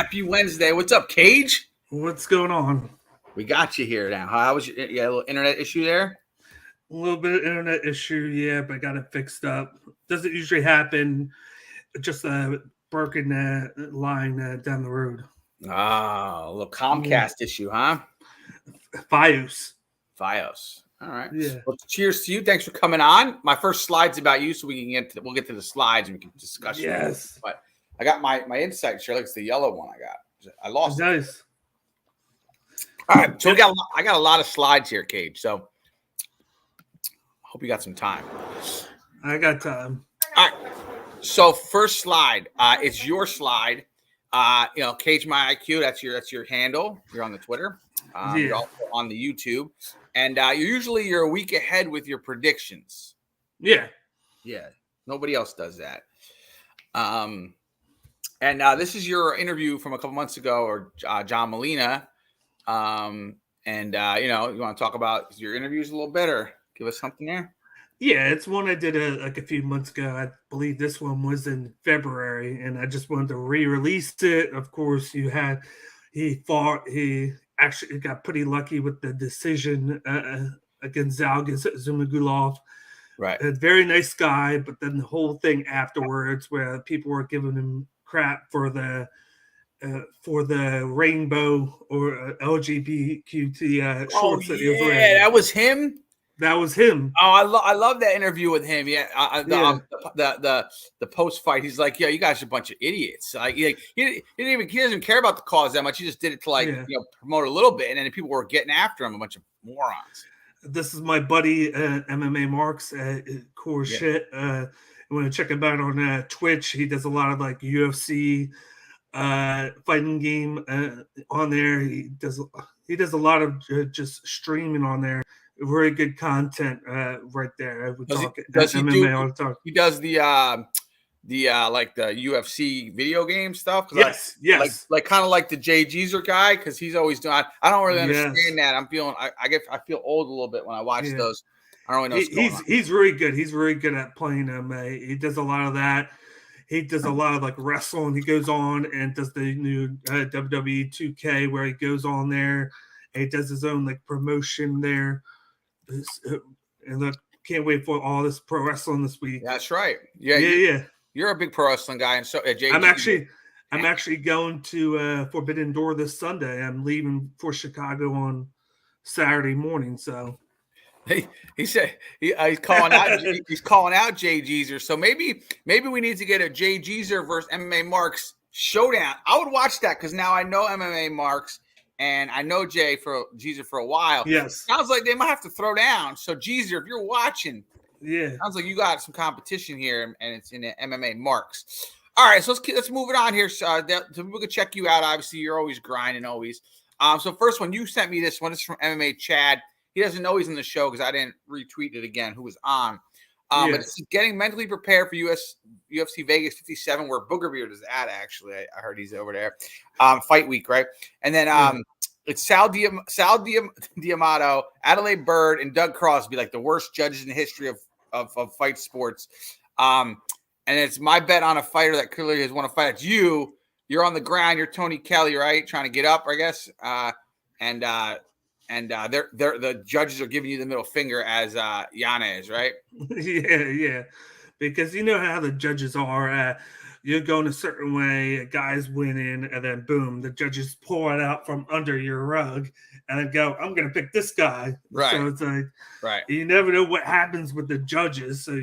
Happy Wednesday. What's up, Cage? What's going on? We got you here now. How was your a little internet issue there? A little bit of internet issue, yeah, but I got it fixed up. Doesn't usually happen. Just a broken line down the road. Ah, a little Comcast issue, huh? Fios. All right. Yeah. Well, cheers to you. Thanks for coming on. My first slide's about you, so we'll get to the slides and we can discuss. Yes. But I got my insight share. It's the yellow one I got. I lost. Nice. All right. So I got a lot of slides here, Cage. So I hope you got some time. I got time. All right. So first slide, it's your slide. CageMyIQ. That's your handle. You're on the Twitter. You're also on the YouTube, and you're a week ahead with your predictions. Yeah. Nobody else does that. And this is your interview from a couple months ago, or John Molina. You want to talk about your interviews a little bit, or give us something there. Yeah, it's one I did a few months ago. I believe this one was in February, and I just wanted to re-release it. Of course, he actually got pretty lucky with the decision against Zhalgas Zhumagulov. Right. A very nice guy, but then the whole thing afterwards where people were giving him crap for the rainbow or LGBTQ shorts that he was wearing. Yeah, that was him. That was him. Oh, I love that interview with him. Yeah, the post fight, he's like, "Yeah, you guys are a bunch of idiots." He doesn't care about the cause that much. He just did it to promote a little bit, and then people were getting after him, a bunch of morons. This is my buddy MMA Marks core shit. You want to check him out on Twitch? He does a lot of UFC fighting game on there. He does a lot of just streaming on there. Very good content right there. He does the UFC video game stuff? Yes. Like kind of like the Jay Geezer guy, because he's always doing. I don't really understand that. I'm feeling I feel old a little bit when I watch those. I don't really know what's going on. He's really good. He's very good at playing them. He does a lot of that. He does a lot of wrestling. He goes on and does the new WWE 2K where he goes on there and he does his own promotion there. And I can't wait for all this pro wrestling this week. That's right. Yeah. You're a big pro wrestling guy, and so I'm actually going to Forbidden Door this Sunday. I'm leaving for Chicago on Saturday morning. So he said he's calling out. He's calling out Jay Geezer. So maybe we need to get a Jay Geezer versus MMA Marks showdown. I would watch that because now I know MMA Marks. And I know Geezer for a while. Yes. Sounds like they might have to throw down. So, Geezer, if you're watching, sounds like you got some competition here, and it's in the MMA Marks. All right, so let's move it on here. So people can check you out. Obviously, you're always grinding, always. So first one, you sent me this one. This is from MMAChad. He doesn't know he's in the show because I didn't retweet it again. Who was on? But it's getting mentally prepared for UFC Vegas 57, where Booger Beard is at. Actually, I heard he's over there. Fight week, right? And then it's Sal D'Amato, Adelaide Bird, and Doug Crosby, like the worst judges in the history of fight sports. And it's my bet on a fighter that clearly has won a fight. It's you. You're on the ground. You're Tony Kelly, right? Trying to get up, I guess. And the judges are giving you the middle finger as Yana is, right? Yeah. Because you know how the judges are. You're going a certain way, a guy's winning, and then boom, the judges pull it out from under your rug and then go, I'm going to pick this guy. Right. So it's right. You never know what happens with the judges. So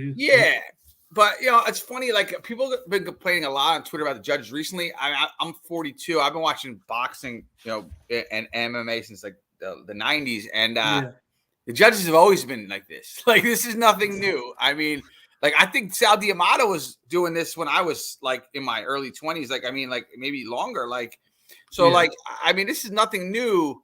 But, it's funny, people have been complaining a lot on Twitter about the judges recently. I'm 42. I've been watching boxing, and MMA since the 90s. And the judges have always been like this. This is nothing new. I mean, I think Sal D'Amato was doing this when I was, in my early 20s. Maybe longer. This is nothing new.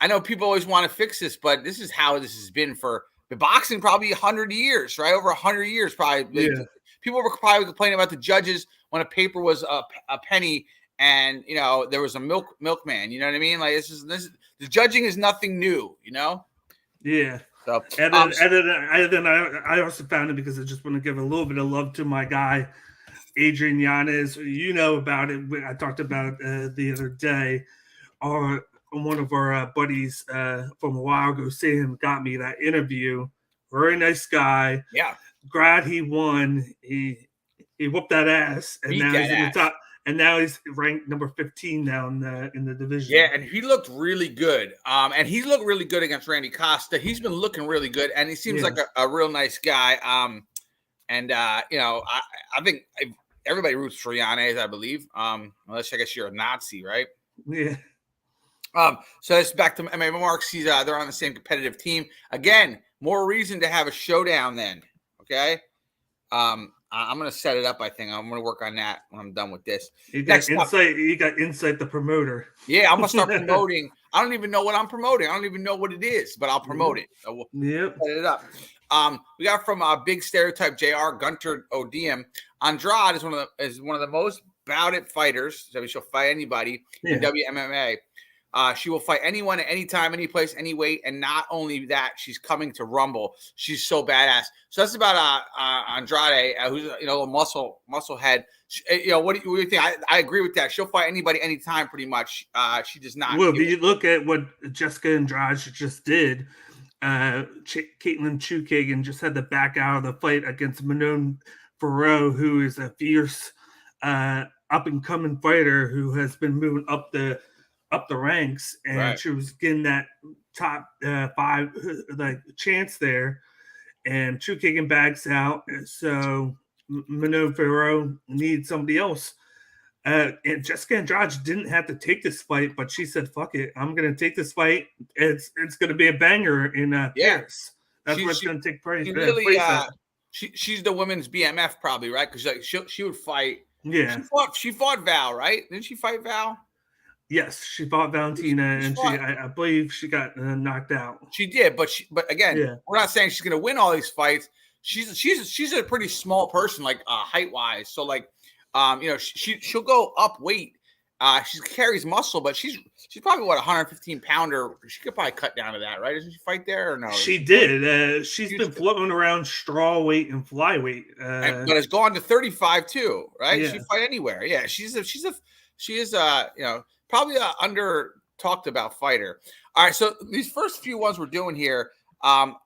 I know people always want to fix this, but this is how this has been for – the boxing probably 100 years, right? Over 100 years, probably. Yeah. People were probably complaining about the judges when a paper was a penny, and there was a milkman. You know what I mean? The judging is nothing new. Yeah. So and then I also found it because I just want to give a little bit of love to my guy Adrian Yanez, you know about it. I talked about it the other day. One of our buddies from a while ago, Sam, got me that interview. Very nice guy. Yeah. Glad he won. He whooped that ass, and now he's in the top. And now he's ranked number 15 now in the division. Yeah, and he looked really good. And he looked really good against Randy Costa. He's been looking really good, and he seems like a real nice guy. And you know, I think everybody roots for Yanez, I believe. Unless I guess you're a Nazi, right? Yeah. So it's back to MMA Marks. They're on the same competitive team. Again, more reason to have a showdown then. Okay. I'm gonna set it up. I think I'm gonna work on that when I'm done with this. You got Insight, the promoter. Yeah, I'm gonna start promoting. I don't even know what I'm promoting. I don't even know what it is, but I'll promote it. So we'll set it up. We got from Big Stereotype JR Gunter ODM. Andrade is one of the most bouted fighters. So she'll fight anybody in WMMA. She will fight anyone at any time, any place, any weight, and not only that, she's coming to Rumble. She's so badass. So that's about Andrade, who's a muscle head. What do you think? I agree with that. She'll fight anybody, anytime, pretty much. She does not. Well, if you look at what Jessica Andrade just did, Caitlin Chukagan just had to back out of the fight against Manon Fiorot, who is a fierce up and coming fighter who has been moving up the ranks, and she was getting that top 5 chance there, and Chukagan backs out, so Manon Fiorot needs somebody else. And Jessica Andrade didn't have to take this fight, but she said, "Fuck it, I'm going to take this fight. It's going to be a banger in Paris." That's what's going to take place. She's the women's BMF probably, right? Because she would fight. Yeah, she fought Val, right? Didn't she fight Val? Yes, she fought Valentina, and I believe she got knocked out. She did, but again, we're not saying she's going to win all these fights. She's a pretty small person, like height wise. So she'll go up weight. She carries muscle, but she's probably 115 pounder. She could probably cut down to that, right? Doesn't she fight there or no? She did. She's been floating around straw weight and flyweight, but it's gone to 35 too, right? Yeah. She fight anywhere. Yeah, she is probably an under talked about fighter. All right, so these first few ones we're doing here are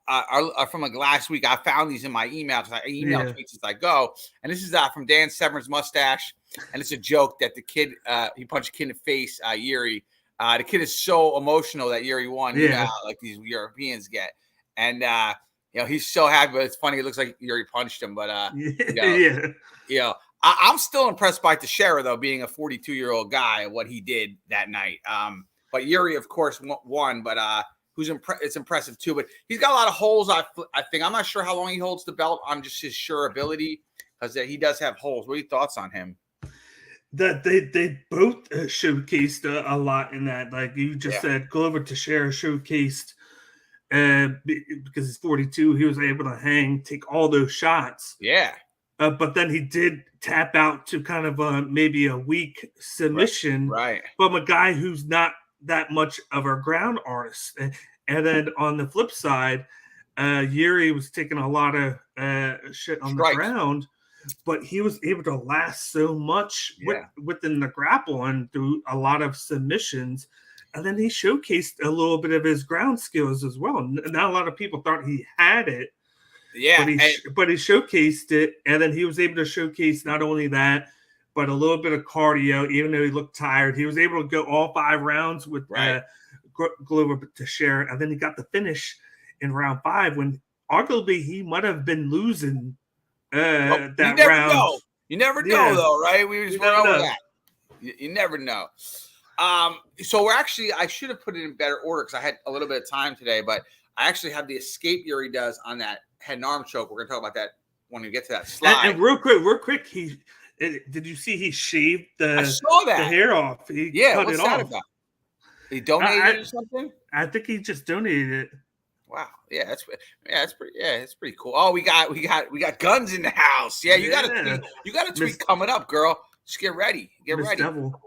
from last week. I found these in my email because I email tweets as I go, and this is from Dan Severn's mustache, and it's a joke that the kid he punched a kid in the face, Yuri. The kid is so emotional that Yuri won, like these Europeans get, and he's so happy. But it's funny; it looks like Yuri punched him, but I'm still impressed by Teixeira, though, being a 42-year-old guy and what he did that night. But Yuri, of course, won, but it's impressive, too. But he's got a lot of holes, I think. I'm not sure how long he holds the belt on just his sure ability, because he does have holes. What are your thoughts on him? That they both showcased a lot in that. Like you just said, Glover Teixeira showcased because he's 42. He was able to take all those shots. Yeah. But then he did tap out to kind of maybe a weak submission from a guy who's not that much of a ground artist. And then on the flip side, Yuri was taking a lot of shit on the ground, but he was able to last so much within the grapple and through a lot of submissions. And then he showcased a little bit of his ground skills as well. Not a lot of people thought he had it. Yeah, but he showcased it, and then he was able to showcase not only that, but a little bit of cardio. Even though he looked tired, he was able to go all 5 rounds with Glover Teixeira, and then he got the finish in round 5 when arguably he might have been losing that round. You never know, though, right? We just went over that. You never know. So I should have put it in better order because I had a little bit of time today, but I actually have the escape Yuri does on that head and arm choke. We're going to talk about that when we get to that slide. And real quick, did you see he shaved the hair off? He cut what's it that off. About? He donated it or something? I think he just donated it. Wow. Yeah, it's pretty cool. Oh, we got guns in the house. Yeah, you got a tweet coming up, girl. Just get ready. Get ready. Devil.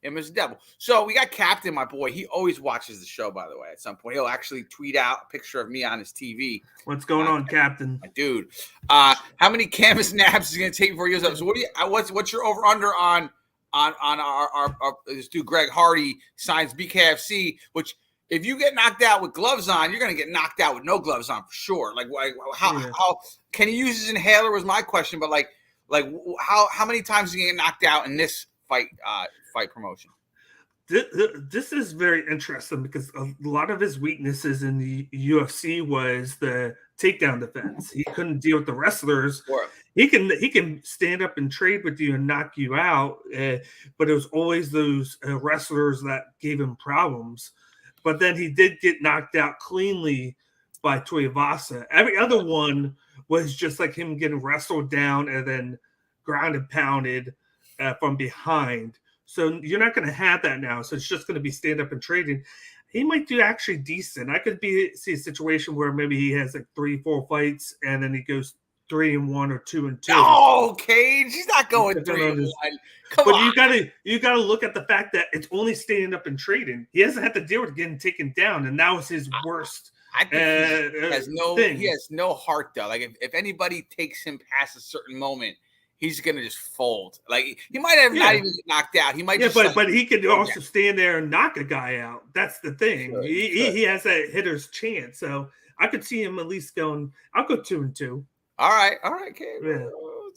Him as the devil. So we got Captain, my boy. He always watches the show, by the way. At some point, he'll actually tweet out a picture of me on his TV. What's going on, Captain? My dude. How many canvas naps is it going to take before he goes up? So what's your over under on our this dude Greg Hardy signs BKFC? Which if you get knocked out with gloves on, you're going to get knocked out with no gloves on for sure. Like how can he use his inhaler? Was my question, but like how many times is he going to get knocked out in this fight promotion? This is very interesting because a lot of his weaknesses in the UFC was the takedown defense. He couldn't deal with the wrestlers. Sure. He can stand up and trade with you and knock you out, but it was always those wrestlers that gave him problems. But then he did get knocked out cleanly by Tuivasa. Every other one was just like him getting wrestled down and then ground and pounded from behind. So you're not going to have that now. So it's just going to be stand up and trading. He might do actually decent. I could see a situation where maybe he has like 3-4 fights and then he goes 3-1 or 2-2. No, Cage, he's not going 3-1. Come on. But you gotta look at the fact that it's only standing up and trading. He hasn't had to deal with getting taken down, and that was his worst. I think he has no heart though. Like if anybody takes him past a certain moment, he's gonna just fold. Like he might have not even get knocked out. He might but he could also stand there and knock a guy out. That's the thing. Sure, he has that hitter's chance. So I could see him at least going. I'll go 2-2. All right, okay. Yeah.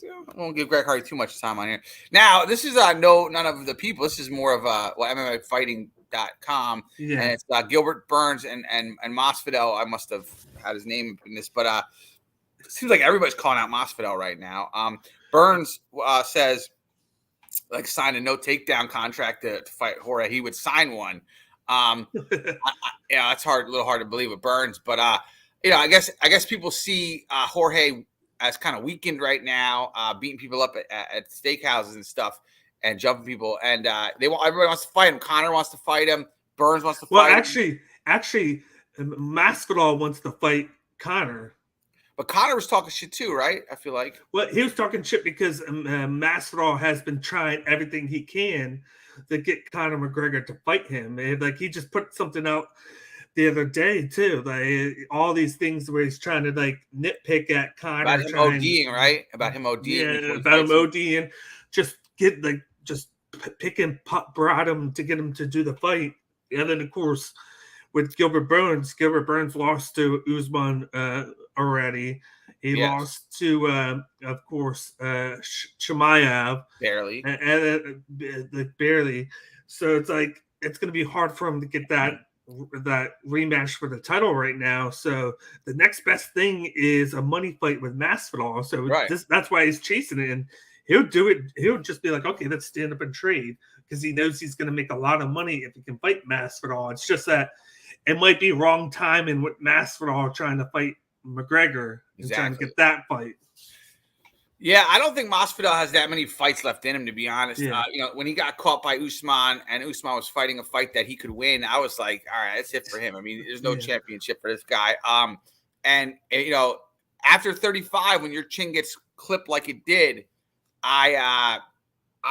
I won't give Greg Hardy too much time on here. Now, this is none of the people. This is more of MMAfighting.com, and it's Gilbert Burns and Masvidal. I must have had his name in this, but it seems like everybody's calling out Masvidal right now. Burns says, like, sign a no takedown contract to fight Jorge. He would sign one. It's a little hard to believe with Burns, but I guess people see Jorge as kind of weakened right now, beating people up at steakhouses and stuff, and jumping people, and everybody wants to fight him. Conor wants to fight him. Burns wants to fight him. Actually, Masvidal wants to fight Conor. But Conor was talking shit too, right? I feel like. Well, he was talking shit because Masvidal has been trying everything he can to get Conor McGregor to fight him. And, like, he just put something out the other day too, like all these things where he's trying to like nitpick at Conor about him ODing, right? About him ODing, yeah, about him ODing, just pick and prod him to get him to do the fight. And then of course with Gilbert Burns lost to Usman already. He lost to of course Chimaev barely, and barely. So it's like it's going to be hard for him to get that rematch for the title right now. So the next best thing is a money fight with Masvidal. So that's why he's chasing it, and he'll do it. He'll just be like, okay, let's stand up and trade, because he knows he's going to make a lot of money if he can fight Masvidal. It's just that it might be wrong timing with Masvidal trying to fight McGregor and trying to get that fight. Yeah, I don't think Masvidal has that many fights left in him, to be honest. Yeah. When he got caught by Usman and Usman was fighting a fight that he could win, I was like, all right, that's it for him. I mean, there's no championship for this guy. And after 35, when your chin gets clipped like it did, I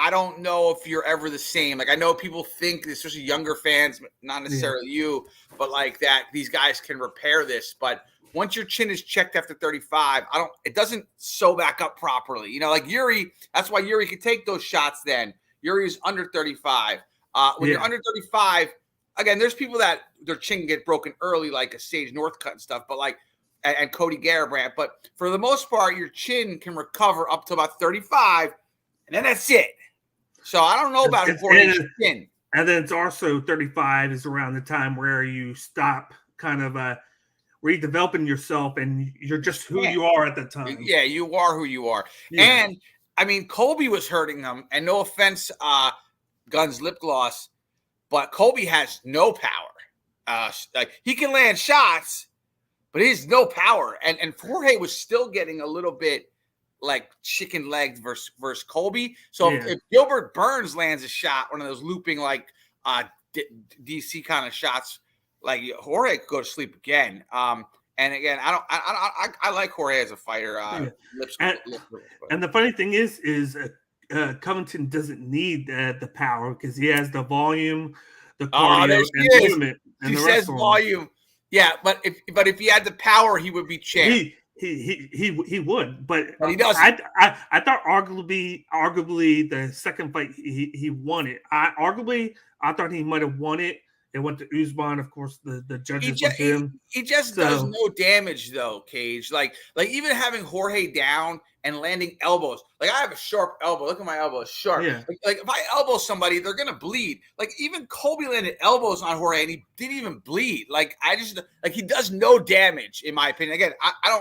don't know if you're ever the same. Like, I know people think, especially younger fans, not necessarily you, but like that these guys can repair this. But once your chin is checked after 35, it doesn't sew back up properly. Like Yuri, that's why Yuri could take those shots then. Yuri is under 35. When you're under 35, again, there's people that their chin can get broken early, like a Sage Northcutt and stuff, but like, and Cody Garbrandt. But for the most part, your chin can recover up to about 35, and then that's it. So I don't know about Jorge's chin. And then it's also 35 is around the time where you stop kind of redeveloping yourself, and you're just who you are at the time. Yeah, you are who you are. Yeah. And I mean, Colby was hurting him, and no offense, Guns lip gloss, but Colby has no power. Like, he can land shots, but he has no power. And Jorge was still getting a little bit like chicken legged versus Colby. So if Gilbert Burns lands a shot, one of those looping like DC kind of shots, like Jorge could go to sleep again. And again, I like Jorge as a fighter. And the funny thing is Covington doesn't need the power because he has the volume, the cardio, and movement. She says volume. Yeah, but if he had the power, he would be champ. He would, but he doesn't. I thought arguably the second fight he won it. I thought he might have won it. It went to Usman, of course. The judges went to him. He just does no damage though, Cage. Like even having Jorge down and landing elbows. Like I have a sharp elbow. Look at my elbow, it's sharp. Yeah. Like if I elbow somebody, they're gonna bleed. Like even Colby landed elbows on Jorge and he didn't even bleed. Like he does no damage in my opinion. Again, I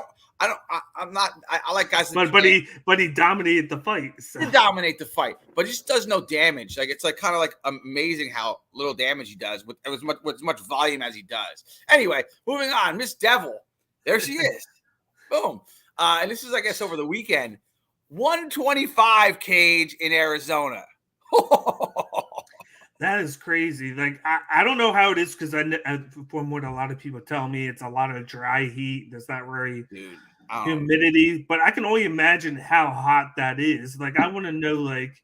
like guys. But he dominated the fight. So. He dominate the fight, but he just does no damage. Like it's like kind of like amazing how little damage he does with as much volume as he does. Anyway, moving on. Miss Devil, there she is. Boom. And this is, I guess, over the weekend. 125 Cage in Arizona. That is crazy. Like I don't know how it is because from what a lot of people tell me, it's a lot of dry heat. There's not very humidity, but I can only imagine how hot that is. Like I want to know, like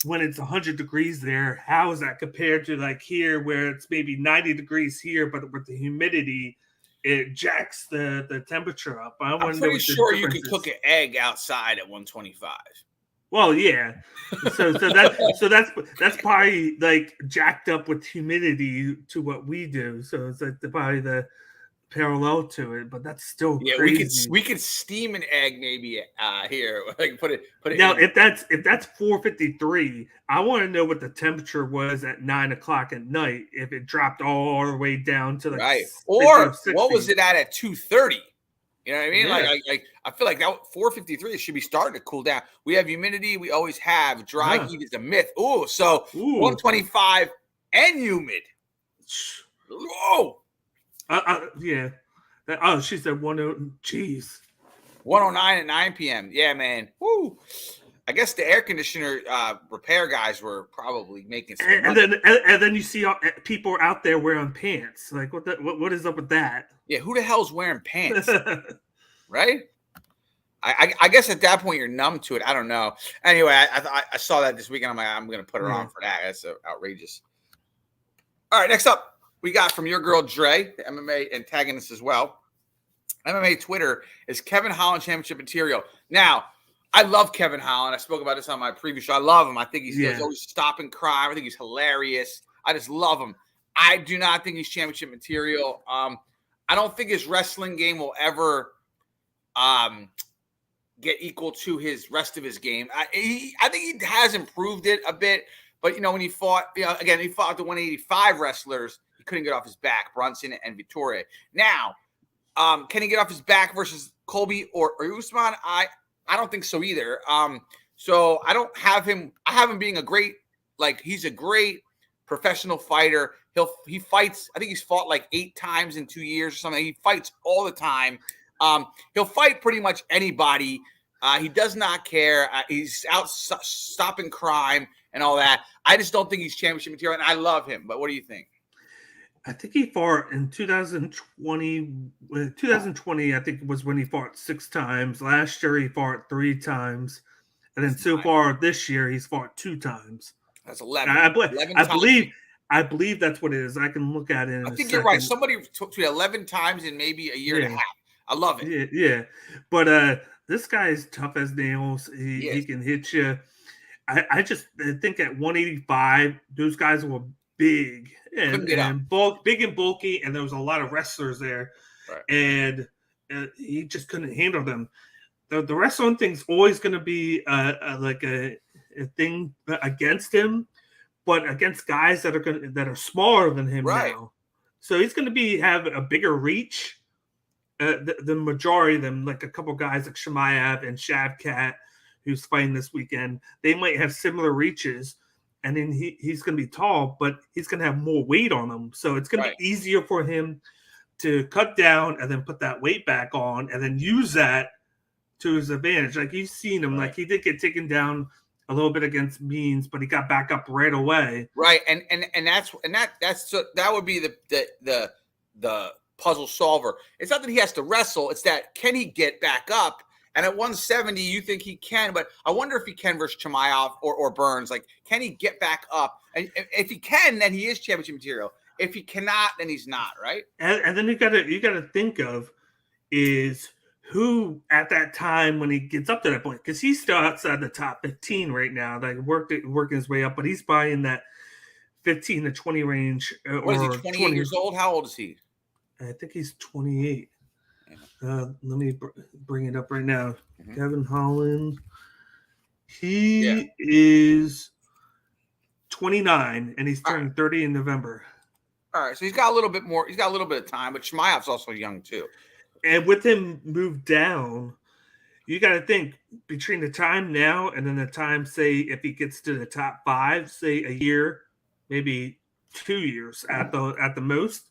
when it's 100 degrees there, how is that compared to like here where it's maybe 90 degrees here, but with the humidity, it jacks the temperature up. I'm pretty sure you could cook an egg outside at 125. Well, yeah. So that's probably like jacked up with humidity to what we do. So it's like probably the parallel to it, but that's still crazy. we could steam an egg maybe here. Like put it. Now, if that's 453, I want to know what the temperature was at 9 o'clock at night. If it dropped all the way down to like or what was it at 2:30? You know what I mean? Yeah. Like I feel like that 453 should be starting to cool down. We have humidity. We always have. Dry heat is a myth. So 125 and humid. Whoa. Yeah. She said 10. Jeez. 109 at 9 p.m. Yeah, man. Woo. I guess the air conditioner repair guys were probably making some money. And then you see people out there wearing pants. Like what is up with that? Yeah, who the hell's wearing pants? Right? I guess at that point you're numb to it. I don't know. Anyway, I saw that this weekend. I'm like, I'm gonna put her on for that. That's outrageous. All right, next up, we got from your girl Dre, the MMA antagonist as well. MMA Twitter is Kevin Holland championship material. Now, I love Kevin Holland. I spoke about this on my previous show. I love him. I think he's always stopping crime. I think he's hilarious. I just love him. I do not think he's championship material. I don't think his wrestling game will ever get equal to his rest of his game. I think he has improved it a bit. But, when he fought, again, he fought the 185 wrestlers. He couldn't get off his back, Brunson and Vittoria. Now, can he get off his back versus Colby or Usman? I don't think so either. So I don't have him. I have him being he's a great professional fighter. He fights. I think he's fought like 8 times in 2 years or something. He fights all the time. He'll fight pretty much anybody. He does not care. He's out stopping crime and all that. I just don't think he's championship material, and I love him. But what do you think? I think he fought in 2020. 2020, I think, was when he fought 6 times. Last year, he fought 3 times. And then so far this year, he's fought 2 times. That's 11. I believe that's what it is. I can look at it. I think you're right. Somebody took 11 times in maybe a year and a half. I love it. Yeah. But this guy is tough as nails. He can hit you. I just think at 185, those guys were big and big and bulky, and there was a lot of wrestlers there, and he just couldn't handle them. The wrestling thing's always going to be like a thing against him, but against guys that are smaller than him now. So he's going to have a bigger reach. The majority of them, like a couple guys like Chimaev and Shavkat, who's fighting this weekend, they might have similar reaches. And then he's going to be tall, but he's going to have more weight on him. So it's going to be easier for him to cut down and then put that weight back on and then use that to his advantage. Like you've seen him, like he did get taken down a little bit against Means, but he got back up right away. Right. And that would be the puzzle solver. It's not that he has to wrestle. It's that can he get back up And at 170, you think he can, but I wonder if he can versus Chimaev or Burns. Like, can he get back up? And if he can, then he is championship material. If he cannot, then he's not, right? And then you gotta think of is who at that time when he gets up to that point, because he's still outside the top 15 right now, like working his way up, but he's probably in that 15 to 20 range. What is he, 28 years old? How old is he? I think he's 28. Let me bring it up right now. Kevin Holland. He is 29, and he's turning 30 in November. All right, so he's got a little bit more. He's got a little bit of time, but Chimaev's also young too. And with him moved down, you got to think between the time now and then the time, say, if he gets to the top 5, say a year, maybe 2 years at the most,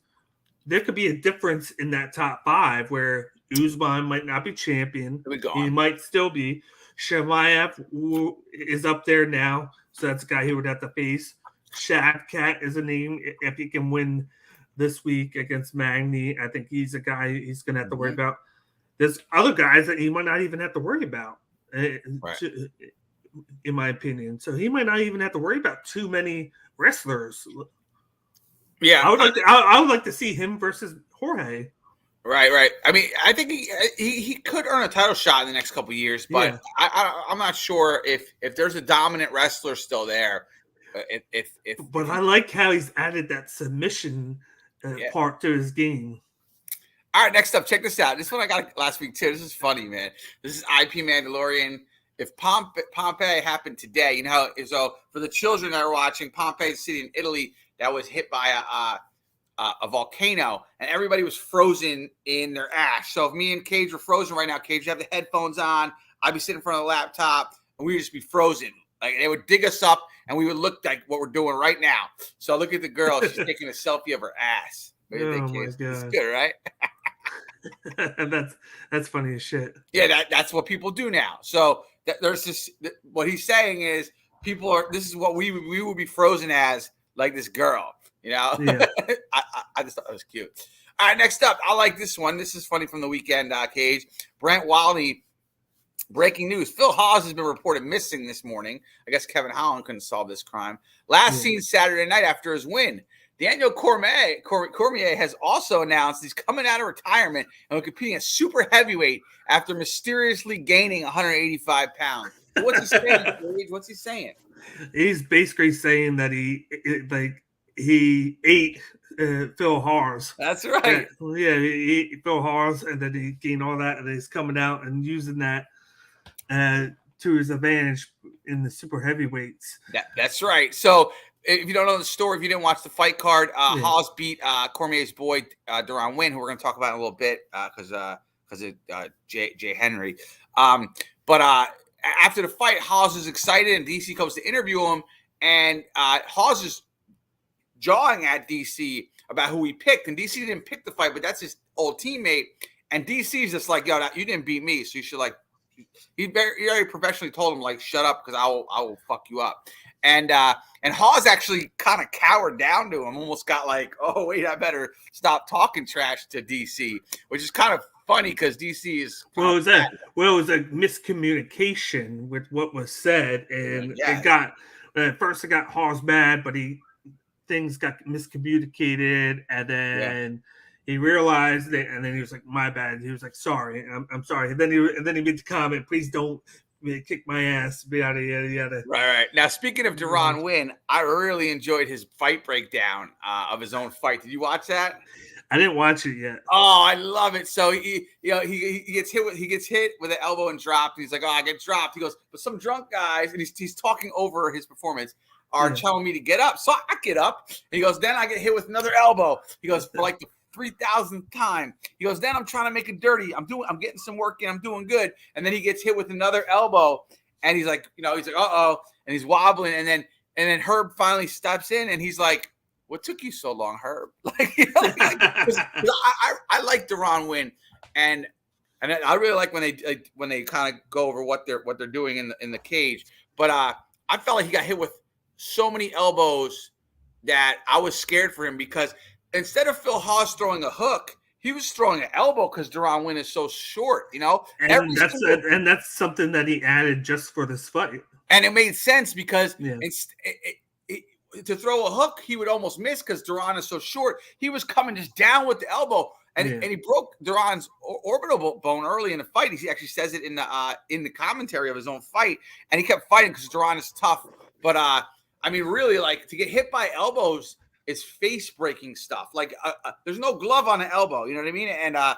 there could be a difference in that top 5 where Usman might not be champion. He might still be. Chimaev is up there now, so that's a guy he would have to face. Shadkat is a name if he can win this week against Magny. I think he's a guy he's going to have to worry about. There's other guys that he might not even have to worry about, in my opinion. So he might not even have to worry about too many wrestlers. Yeah, I would like to see him versus Jorge. Right. I mean, I think he could earn a title shot in the next couple of years, but I'm not sure if there's a dominant wrestler still there. But I like how he's added that submission part to his game. All right, next up, check this out. This one I got last week too. This is funny, man. This is IP Mandalorian. If Pompeii happened today, you know, so for the children that are watching, Pompeii is a city in Italy that was hit by a volcano, and everybody was frozen in their ash. So if me and Cage were frozen right now, Cage, you have the headphones on, I'd be sitting in front of the laptop, and we would just be frozen. Like, they would dig us up, and we would look like what we're doing right now. So look at the girl; she's taking a selfie of her ass. What do you think, Cage? It's good, right? that's funny as shit. Yeah, that's what people do now. So there's this. What he's saying is, people are. This is what we would be frozen as, like this girl. You know, I just thought that was cute. All right, next up, I like this one. This is funny from the weekend, Cage. Brent Walney, breaking news. Phil Hawes has been reported missing this morning. I guess Kevin Holland couldn't solve this crime. Last seen Saturday night after his win. Daniel Cormier has also announced he's coming out of retirement and will competing at super heavyweight after mysteriously gaining 185 pounds. What's he saying, Cage? What's he saying? He's basically saying that he ate Phil Hawes. That's right. He ate Phil Hawes, and then he gained all that, and he's coming out and using that to his advantage in the super heavyweights. That's right. So if you don't know the story, if you didn't watch the fight card, Hawes beat Cormier's boy, Doron Wynn, who we're going to talk about in a little bit because of Jay Henry. But after the fight, Hawes is excited, and DC comes to interview him, and Hawes is jawing at DC about who he picked, and DC didn't pick the fight, but that's his old teammate, and DC's just like, yo, you didn't beat me, so you should, like, he very professionally told him, like, shut up, because I will fuck you up. And Hawes actually kind of cowered down to him, almost got like, oh, wait, I better stop talking trash to DC, which is kind of funny because DC is it was a miscommunication with what was said, and it got at first it got Hawes mad, but things got miscommunicated, and then he realized it, and then he was like, my bad. He was like, sorry, I'm sorry. And then he made the comment, please don't kick my ass, yada yada yada. Right. Now, speaking of Doron Wynn, I really enjoyed his fight breakdown of his own fight. Did you watch that? I didn't watch it yet. Oh, I love it. So he gets hit with an elbow and dropped. And he's like, oh, I get dropped. He goes, but some drunk guys, and he's talking over his performance, are telling me to get up. So I get up. And he goes, then I get hit with another elbow. He goes, for like the 3,000th time. He goes, then I'm trying to make it dirty. I'm getting some work in. I'm doing good. And then he gets hit with another elbow. And he's like, uh-oh. And he's wobbling. And then Herb finally steps in, and he's like, what took you so long, Herb? Like, I like Doron Wynn, and I really like when they kind of go over what they're doing in the cage. But I felt like he got hit with so many elbows that I was scared for him, because instead of Phil Hawes throwing a hook, he was throwing an elbow because Doron Wynn is so short, And that's something that he added just for this fight. And it made sense because to throw a hook, he would almost miss because Doron is so short. He was coming just down with the elbow, and he broke Doron's orbital bone early in the fight. He actually says it in the commentary of his own fight, and he kept fighting because Doron is tough. But really, like, to get hit by elbows is face-breaking stuff. Like, there's no glove on the elbow, you know what I mean? And a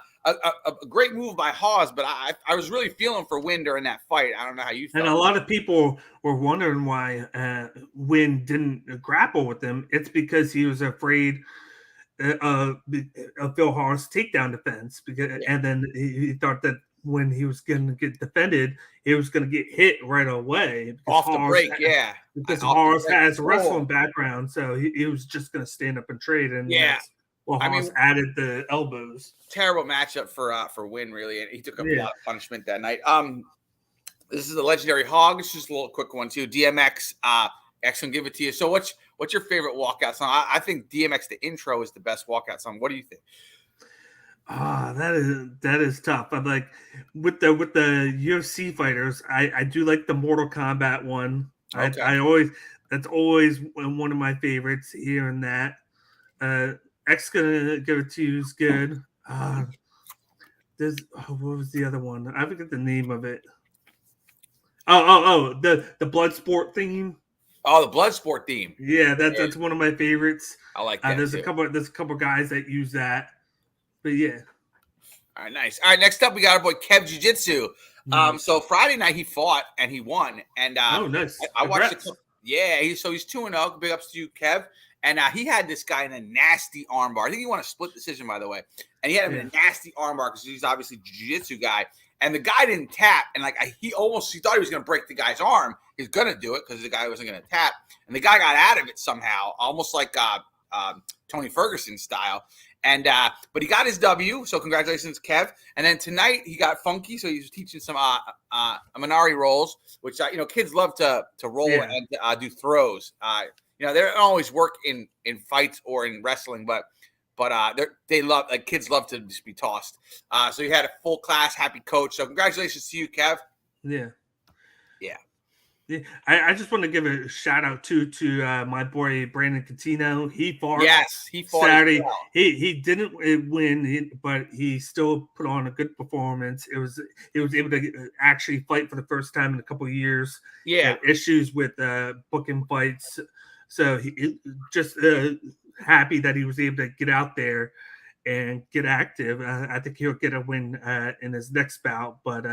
great move by Hawes, but I was really feeling for Wynn during that fight. I don't know how you felt. And a lot of people were wondering why Wynn didn't grapple with him. It's because he was afraid of Phil Hawes' takedown defense, and then he thought that when he was going to get defended, he was going to get hit right away. Off the break, Because Hawes has a wrestling background, so he was just going to stand up and trade. And Hawes added the elbows. Terrible matchup for Wynn, really, and he took a lot of punishment that night. This is the legendary Hog. It's just a little quick one too. DMX, excellent. Give it to you. So what's your favorite walkout song? I think DMX the intro is the best walkout song. What do you think? That is tough. I'm like with the UFC fighters. I do like the Mortal Kombat one. Okay. That's always one of my favorites. Here and that. X gonna give it to you is good. What was the other one? I forget the name of it. The Bloodsport theme. Oh, the Bloodsport theme. Yeah, that's one of my favorites. I like that. There's a couple guys that use that. But yeah. All right, nice. All right, next up we got our boy Kev Jiu-Jitsu. So Friday night he fought and he won. And nice. I watched it. Yeah, he's 2-0. Big ups to you, Kev. And he had this guy in a nasty armbar. I think he won a split decision, by the way. And he had him in a nasty armbar because he's obviously a jiu-jitsu guy. And the guy didn't tap. And he thought he was going to break the guy's arm. He's going to do it because the guy wasn't going to tap. And the guy got out of it somehow, almost like Tony Ferguson style. And but he got his W, so congratulations, Kev. And then tonight he got funky, so he's teaching some Minari rolls, which kids love to roll and do throws. They don't always work in fights or in wrestling, but they love, like, kids love to just be tossed. So you had a full class, happy coach. So congratulations to you, Kev. Yeah. Yeah. I just want to give a shout out to my boy Brandon Catino. He fought. Yes, he fought Saturday. Well. He didn't win, but he still put on a good performance. He was able to actually fight for the first time in a couple of years. Yeah, issues with booking fights, so he just happy that he was able to get out there and get active. I think he'll get a win in his next bout, but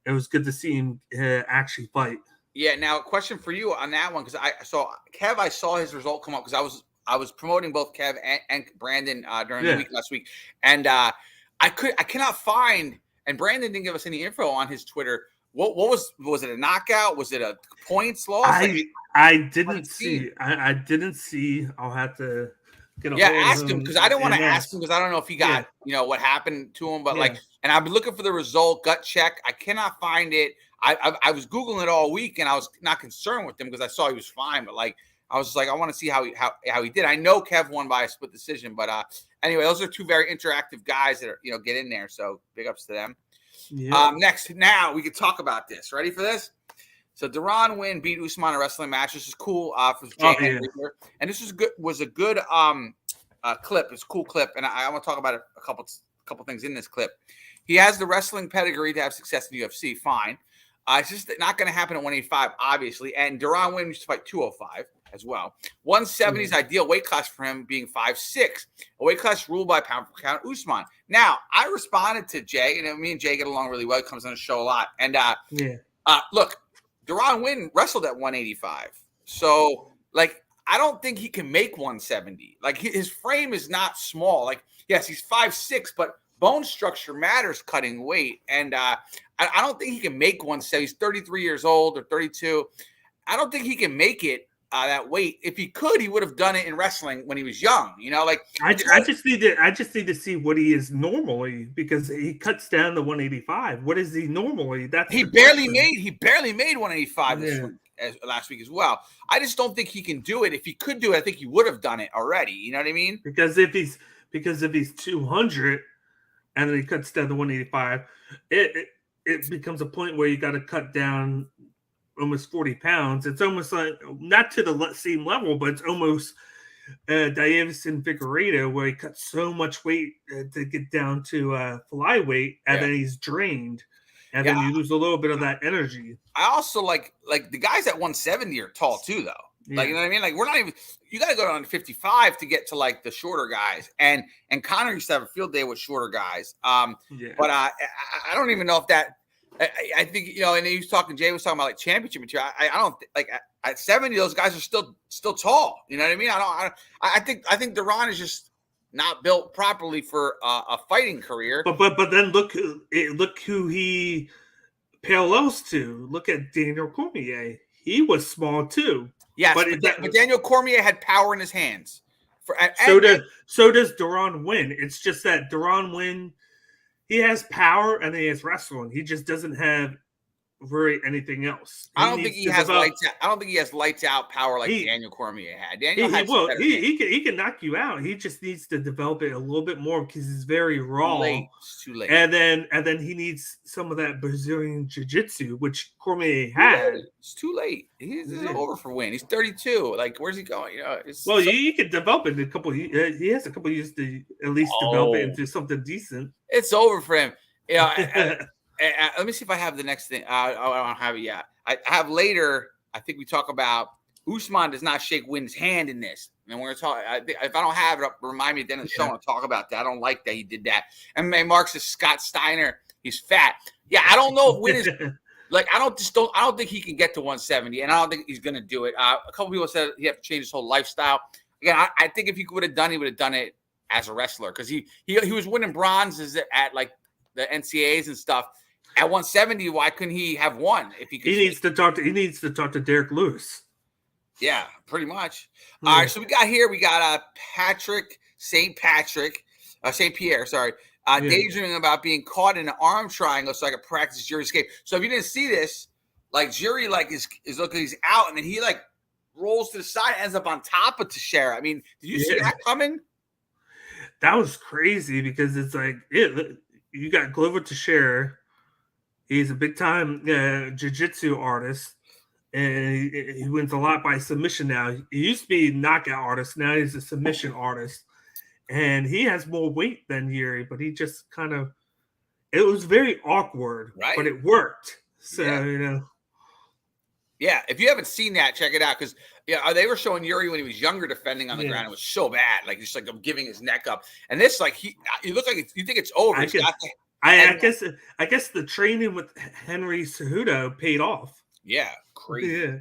it was good to see him actually fight. Yeah. Now, a question for you on that one, because I saw his result come up because I was promoting both Kev and Brandon during the week last week, and I cannot find, and Brandon didn't give us any info on his Twitter. What was it a knockout? Was it a points loss? I didn't see. I didn't see. I'll have to get a hold ask him because I don't want to ask him because I don't know if he got what happened to him, but and I've been looking for the result, gut check. I cannot find it. I was Googling it all week, and I was not concerned with him because I saw he was fine. But I was just like, I want to see how he did. I know Kev won by a split decision, but anyway, those are two very interactive guys that are get in there. So big ups to them. Yeah. Next, now we can talk about this. Ready for this? So Doron Wynn beat Usman in a wrestling match. This is cool for Jay and this was a good clip. It's a cool clip, and I want to talk about a couple things in this clip. He has the wrestling pedigree to have success in the UFC. Fine. It's just not going to happen at 185, obviously. And Doron Wynn used to fight 205 as well. 170 is ideal weight class for him, being 5'6", a weight class ruled by pound for count Usman. Now, I responded to Jay, and me and Jay get along really well. He comes on the show a lot. And look, Doron Wynn wrestled at 185. So, I don't think he can make 170. His frame is not small. Yes, he's 5'6", but bone structure matters cutting weight. And I don't think he can make 170. He's 33 years old or 32. I don't think he can make it that weight. If he could, he would have done it in wrestling when he was young. I just need to see what he is normally, because he cuts down to 185. What is he normally? He barely made 185 this week, last week as well. I just don't think he can do it. If he could do it, I think he would have done it already. You know what I mean? Because if he's because if he's 200 and then he cuts down to 185, it becomes a point where you got to cut down almost 40 pounds. It's almost like, not to the same level, but it's almost Diaz and Figueiredo, where he cut so much weight to get down to flyweight, and then he's drained, and then you lose a little bit of that energy. I also like the guys at 170 are tall too, though. Like, you know what I mean? Like, we're not even, you got to go down to 55 to get to like the shorter guys. And Connor used to have a field day with shorter guys. But I don't even know if that, I think, you know, and he was talking, Jay was talking about like championship material. I don't like at 70, those guys are still tall. You know what I mean? I think doron is just not built properly for a fighting career. But then look who he parallels to. Look at Daniel Cormier. He was small too. Yes, but Daniel Cormier had power in his hands. So does doron win. It's just that doron win. He has power and he has wrestling. He just doesn't have really anything else. I don't think he has lights out. I don't think he has lights out power like Daniel Cormier had. He can knock you out. He just needs to develop it a little bit more because he's very raw. It's too late. And then he needs some of that Brazilian jiu-jitsu, which Cormier had. It's too late. He's over for win. He's 32. Like, where's he going? You know, you can develop it in a couple. He has a couple years to at least develop it into something decent. It's over for him. Yeah. Let me see if I have the next thing. I don't have it yet. I have later. I think we talk about Usman does not shake Wynn's hand in this. And we're going to talk. If I don't have it, remind me at the end of the show. I'll talk about that. I don't like that he did that. MMA Marks is Scott Steiner. He's fat. Yeah, I don't know if Wynn is like. I don't think he can get to 170, and I don't think he's going to do it. A couple people said he had to change his whole lifestyle. Again, I think if he would have done, he would have done it as a wrestler because he was winning bronzes at like the NCAAs and stuff. At 170, why couldn't he have won? If he could, he needs to talk to Derek Lewis. Yeah, pretty much. Yeah. All right, so we got St. Pierre, sorry, daydreaming about being caught in an arm triangle so I could practice jury escape. So if you didn't see this, like Jury like is looking, he's out, and then he like rolls to the side, ends up on top of Teixeira. I mean, did you see that coming? That was crazy because it's like you got Glover Teixeira. He's a big-time jiu-jitsu artist, and he wins a lot by submission now. He used to be a knockout artist. Now he's a submission artist, and he has more weight than Yuri, but he just kind of – it was very awkward, but it worked. So, you know. Yeah, if you haven't seen that, check it out because they were showing Yuri when he was younger defending on the ground. It was so bad, like just like giving his neck up. And this, like you look like you think it's over. I guess the training with Henry Cejudo paid off. Yeah, crazy. Yeah.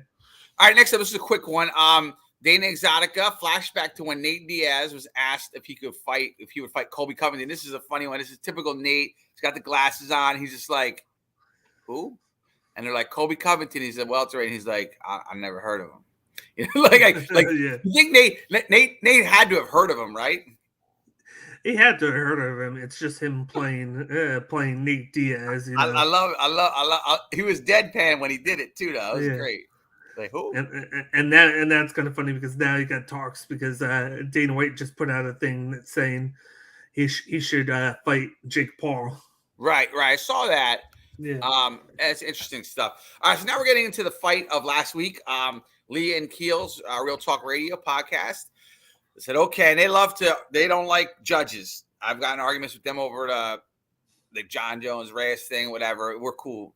All right, next up, this is a quick one. Dana Exotica, flashback to when Nate Diaz was asked if he would fight Colby Covington. This is a funny one. This is typical Nate. He's got the glasses on. He's just like, who? And they're like, Colby Covington. He's a welterweight. And he's like, I've never heard of him. You know, You think Nate had to have heard of him, right? He had to have heard of him. It's just him playing Nate Diaz. You know? I love. He was deadpan when he did it too, though. It was great. Like who? And that's kind of funny because now you got talks because Dana White just put out a thing that's saying he should fight Jake Paul. Right. I saw that. Yeah. That's interesting stuff. All right, so now we're getting into the fight of last week. Leah and Keel's Real Talk Radio podcast. I said, okay, and they don't like judges. I've gotten arguments with them over the John Jones Reyes thing, whatever. We're cool,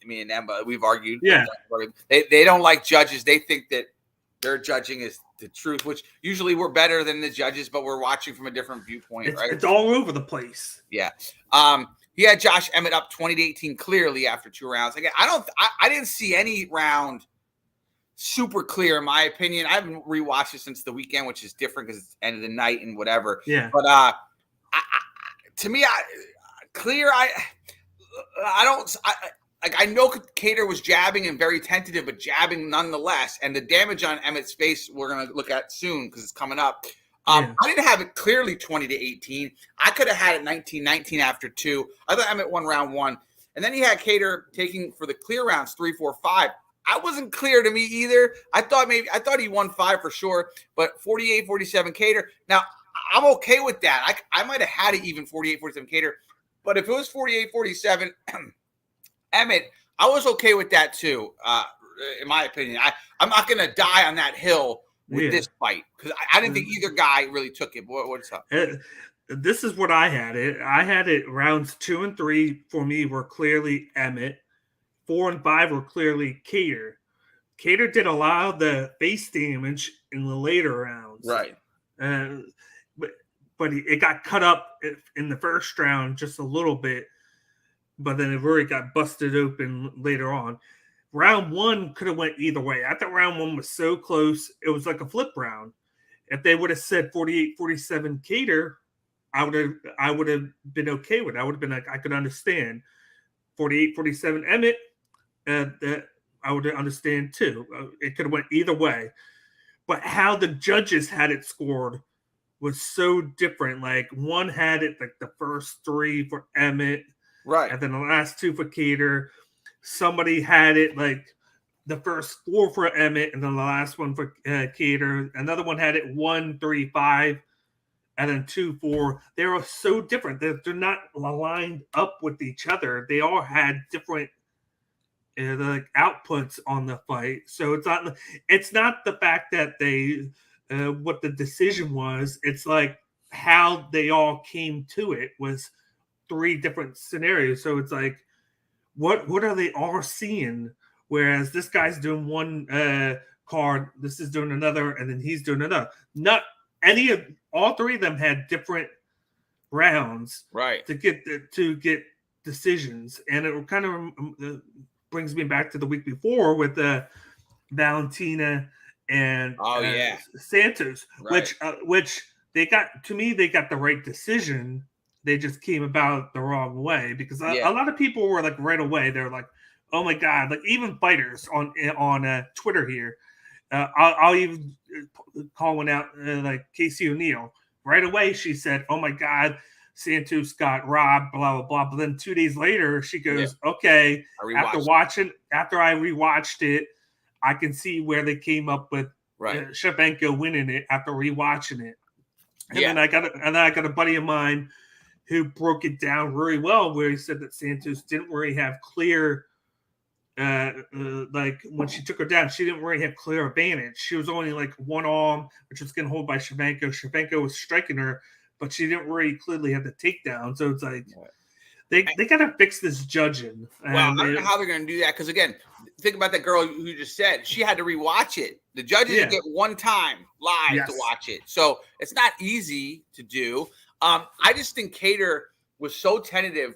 me and them, but we've argued. Yeah. They don't like judges. They think that their judging is the truth, which usually we're better than the judges, but we're watching from a different viewpoint, right? It's all over the place. Yeah. He had Josh Emmett up 20-18 clearly after 2 rounds. Again, I didn't see any round super clear in my opinion. I haven't rewatched it since the weekend, which is different because it's end of the night and whatever. Yeah. But to me, I know Cater was jabbing and very tentative, but jabbing nonetheless. And the damage on Emmett's face we're gonna look at soon because it's coming up. I didn't have it clearly 20-18. I could have had it 19-19 after 2. I thought Emmett won round 1, and then he had Cater taking for the clear rounds 3, 4, 5. I wasn't clear to me either. I thought he won 5 for sure, but 48-47 Cater. Now, I'm okay with that. I might have had it even 48-47 Cater, but if it was 48-47 Emmett, I was okay with that too. In my opinion, I'm not gonna die on that hill with this fight because I didn't think either guy really took it. What's up? This is what I had it. I had it rounds 2 and 3 for me were clearly Emmett. 4 and 5 were clearly Cater. Cater did a lot of the face damage in the later rounds, right? But it got cut up in the first round just a little bit, but then it really got busted open later on. Round 1 could have went either way. I thought round 1 was so close. It was like a flip round. If they would have said 48-47 Cater, I would have been okay with it. I would have been like, I could understand. 48-47 Emmett, that I would understand too. It could have went either way. But how the judges had it scored was so different. Like one had it like the first 3 for Emmett, right, and then the last 2 for Cater. Somebody had it like the first 4 for Emmett, and then the last one for Cater. Another one had it 1, 3, 5, and then 2, 4. They were so different. They're not lined up with each other. They all had different like outputs on the fight. So it's not the fact that they what the decision was. It's like how they all came to it was 3 different scenarios. So it's like what are they all seeing? Whereas this guy's doing one card, this is doing another, and then he's doing another. Not any of all 3 of them had different rounds, right, to get decisions, and it kind of brings me back to the week before with Valentina and Santos, right. which they got the right decision. They just came about the wrong way because a lot of people were like right away. They're like, "Oh my god!" Like even fighters on Twitter here. I'll even call one out like Casey O'Neill. Right away, she said, "Oh my god, Santos got robbed." Blah blah blah. But then 2 days later, she goes, "Okay." After I rewatched it, I can see where they came up with Shevchenko winning it after rewatching it. And then I got a buddy of mine who broke it down really well, where he said that Santos didn't really have clear, like when she took her down, she didn't really have clear advantage. She was only like one arm, which was getting hold by Shevchenko. Shevchenko was striking her, but she didn't really clearly have the takedown. So it's like they got to fix this judging. Well, I don't know how they're going to do that because again, think about that girl who just said she had to rewatch it. The judges get one time live to watch it, so it's not easy to do. I just think Cater was so tentative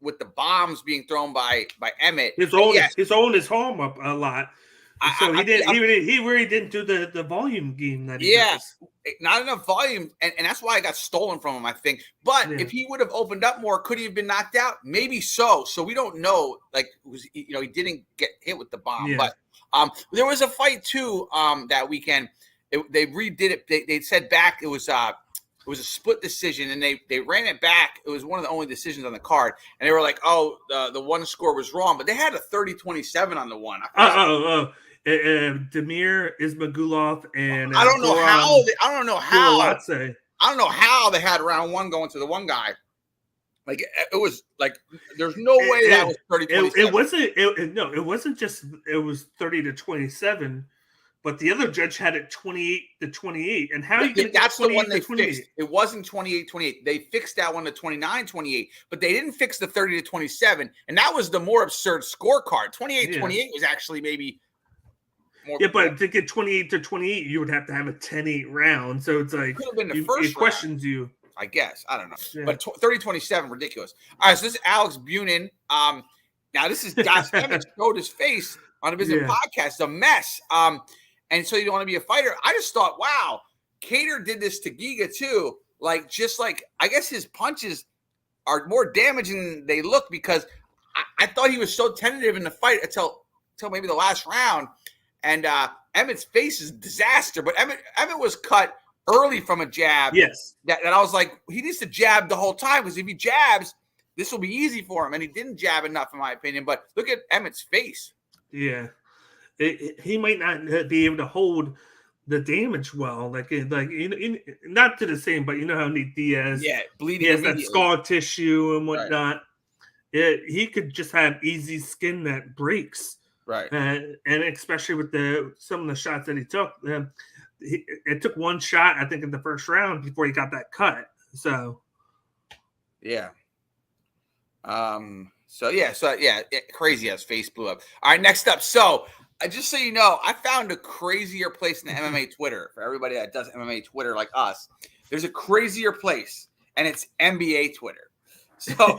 with the bombs being thrown by Emmett. His own his home up a lot. So he really didn't do the volume game that he does. Not enough volume, and that's why I got stolen from him, I think. But if he would have opened up more, could he have been knocked out? Maybe so. So we don't know. Like, he didn't get hit with the bomb. But there was a fight too that weekend. They redid it. They said back it was a split decision, and they ran it back. It was one of the only decisions on the card, and they were like, "Oh, the one score was wrong," but they had a 30-27 on the one. Demir Ismagulov and I don't know how. I don't know how they had round 1 going to the one guy. Like it was like there's no way that was 30-27. It wasn't just it was 30-27. But the other judge had it 28-28. And how you get that's the one they fixed. It wasn't 28-28. They fixed that one to 29-28, but they didn't fix the 30-27. And that was the more absurd scorecard. 28-28 was actually maybe more. Yeah, but to get 28-28, you would have to have a 10-8 round. So it's like it could have been the first it questions you. I guess. I don't know. Yeah. But 30-27, ridiculous. All right, so this is Alex Bunin. Now this is Emmett showed his face on a business podcast. It's a mess. And so you don't want to be a fighter. I just thought, wow, Cater did this to Giga too. Like, I guess his punches are more damaging than they look because I thought he was so tentative in the fight until maybe the last round. And Emmett's face is a disaster. But Emmett was cut early from a jab. Yes. That I was like, he needs to jab the whole time because if he jabs, this will be easy for him. And he didn't jab enough, in my opinion. But look at Emmett's face. Yeah. He might not be able to hold the damage well. Like not to the same, but you know how Diaz, bleeding. He has that scar tissue and whatnot. Right. He could just have easy skin that breaks. Right. And especially with some of the shots that he took, it took one shot, I think, in the first round before he got that cut. So, yeah. Crazy as face blew up. All right, next up. So, just so you know, I found a crazier place in the MMA Twitter for everybody that does MMA Twitter like us. There's a crazier place, and it's NBA Twitter. So,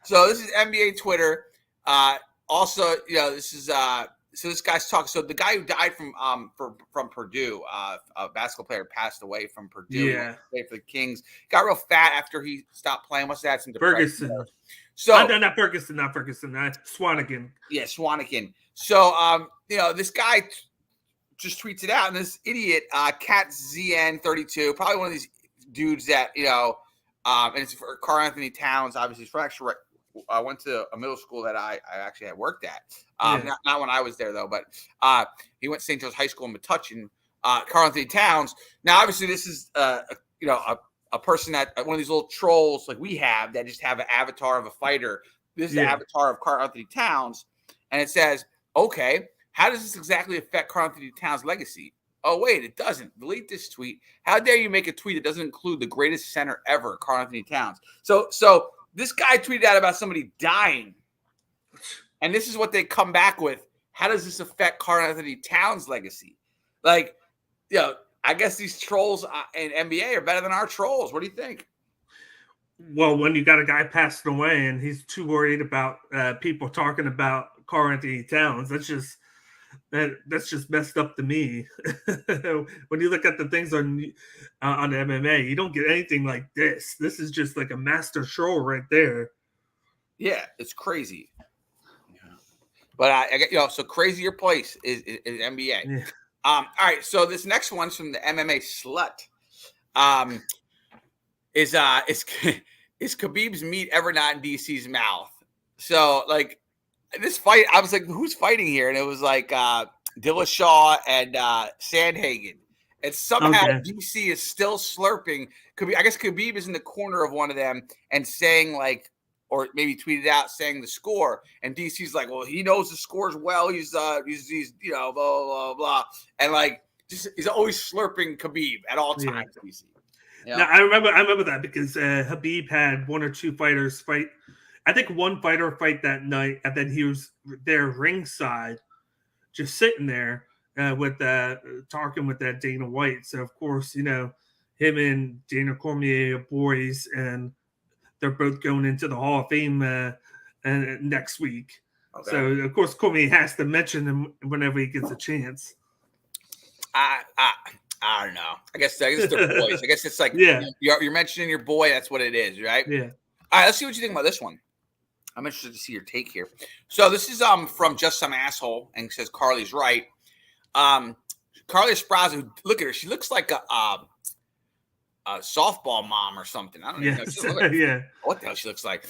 so this is NBA Twitter. Also, this is so this guy's talking. So the guy who died from Purdue, a basketball player, passed away from Purdue. Yeah, played for the Kings. Got real fat after he stopped playing. Must have had some depression. Ferguson. So not Ferguson. Swanigan. Yeah, Swanigan. So this guy just tweets it out, and this idiot, CatZN32, probably one of these dudes that and it's for Karl Anthony Towns. Obviously, he's from actually. I went to a middle school that I actually had worked at. Not when I was there, though, but he went to St. Joe's High School in Metuchen. Karl Anthony Towns. Now, obviously, this is a person that one of these little trolls like we have that just have an avatar of a fighter. This is the avatar of Karl Anthony Towns, and it says, "Okay, how does this exactly affect Karl Anthony Towns' legacy?" Oh, wait, it doesn't. Delete this tweet. How dare you make a tweet that doesn't include the greatest center ever, Karl Anthony Towns? So this guy tweeted out about somebody dying, and this is what they come back with. How does this affect Karl Anthony Towns' legacy? Like, I guess these trolls in NBA are better than our trolls. What do you think? Well, when you got a guy passing away and he's too worried about people talking about Karl Anthony Towns, that's just messed up to me. When you look at the things on MMA, you don't get anything like this. This is just like a master troll right there. Yeah, it's crazy. Yeah. But I get so crazier place is NBA. Yeah. All right, so this next one's from the MMA Slut. Is Khabibs Meat ever not in DC's mouth? So like. This fight, I was like, who's fighting here? And it was like Dillashaw and Sandhagen. And somehow DC is still slurping. I guess Khabib is in the corner of one of them and saying like, or maybe tweeted out saying the score. And DC's like, well, he knows the scores well. He's blah, blah, blah. And like, just he's always slurping Khabib at all times, DC. Yeah. Now, I remember that because Khabib had one or two fighters fight. I think one fighter fight that night, and then he was there ringside, just sitting there with talking with that Dana White. So of course, him and Dana Cormier are boys, and they're both going into the Hall of Fame next week. Okay. So of course, Cormier has to mention him whenever he gets a chance. I don't know. I guess they're boys. I guess it's like you're mentioning your boy. That's what it is, right? Yeah. All right. Let's see what you think about this one. I'm interested to see your take here. So this is from Just Some Asshole, and says Carly's right. Carla Esparza, look at her. She looks like a softball mom or something. I don't know. What the hell she looks like.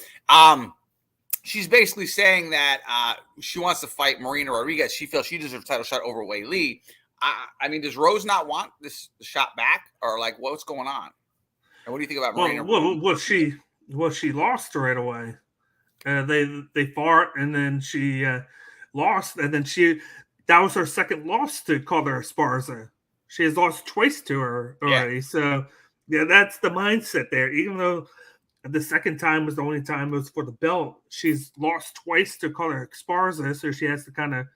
She's basically saying that she wants to fight Marina Rodriguez. She feels she deserves a title shot over Wei Lee. I mean, does Rose not want the shot back, or like what's going on? And what do you think about Marina? Well, she lost right away. They fought, and then she lost, and then that was her second loss to Carla Esparza. She has lost twice to her already. Yeah. So that's the mindset there. Even though the second time was the only time it was for the belt, she's lost twice to Carla Esparza, so she has to kind of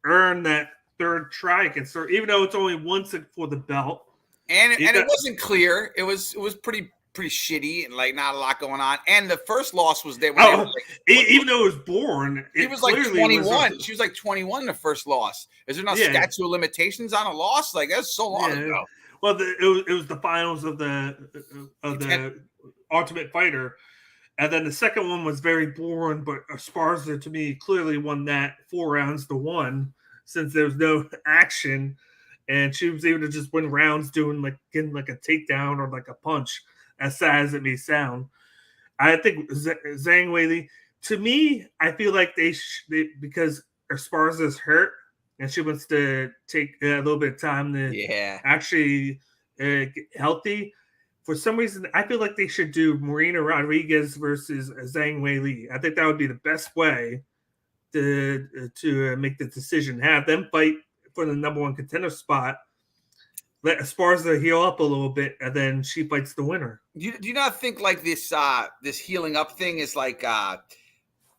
earn that third try against her, even though it's only once for the belt. And it wasn't clear. It was pretty shitty and like not a lot going on. And the first loss was there. Even though it was born, he was like 21. She was like 21 the first loss. Is there no statute of limitations on a loss? Like that's so long ago. Well, it was the finals of the Ultimate Fighter, and then the second one was very boring. But Esparza, to me, clearly won that 4 rounds to 1 since there was no action, and she was able to just win rounds getting like a takedown or like a punch. As sad as it may sound, I think Zhang Weili. To me, I feel like they because Esparza is hurt and she wants to take a little bit of time to actually get healthy. For some reason, I feel like they should do Marina Rodriguez versus Zhang Weili. I think that would be the best way to make the decision. Have them fight for the number one contender spot. Let Esparza heal up a little bit, and then she fights the winner. Do you not think like this healing up thing is like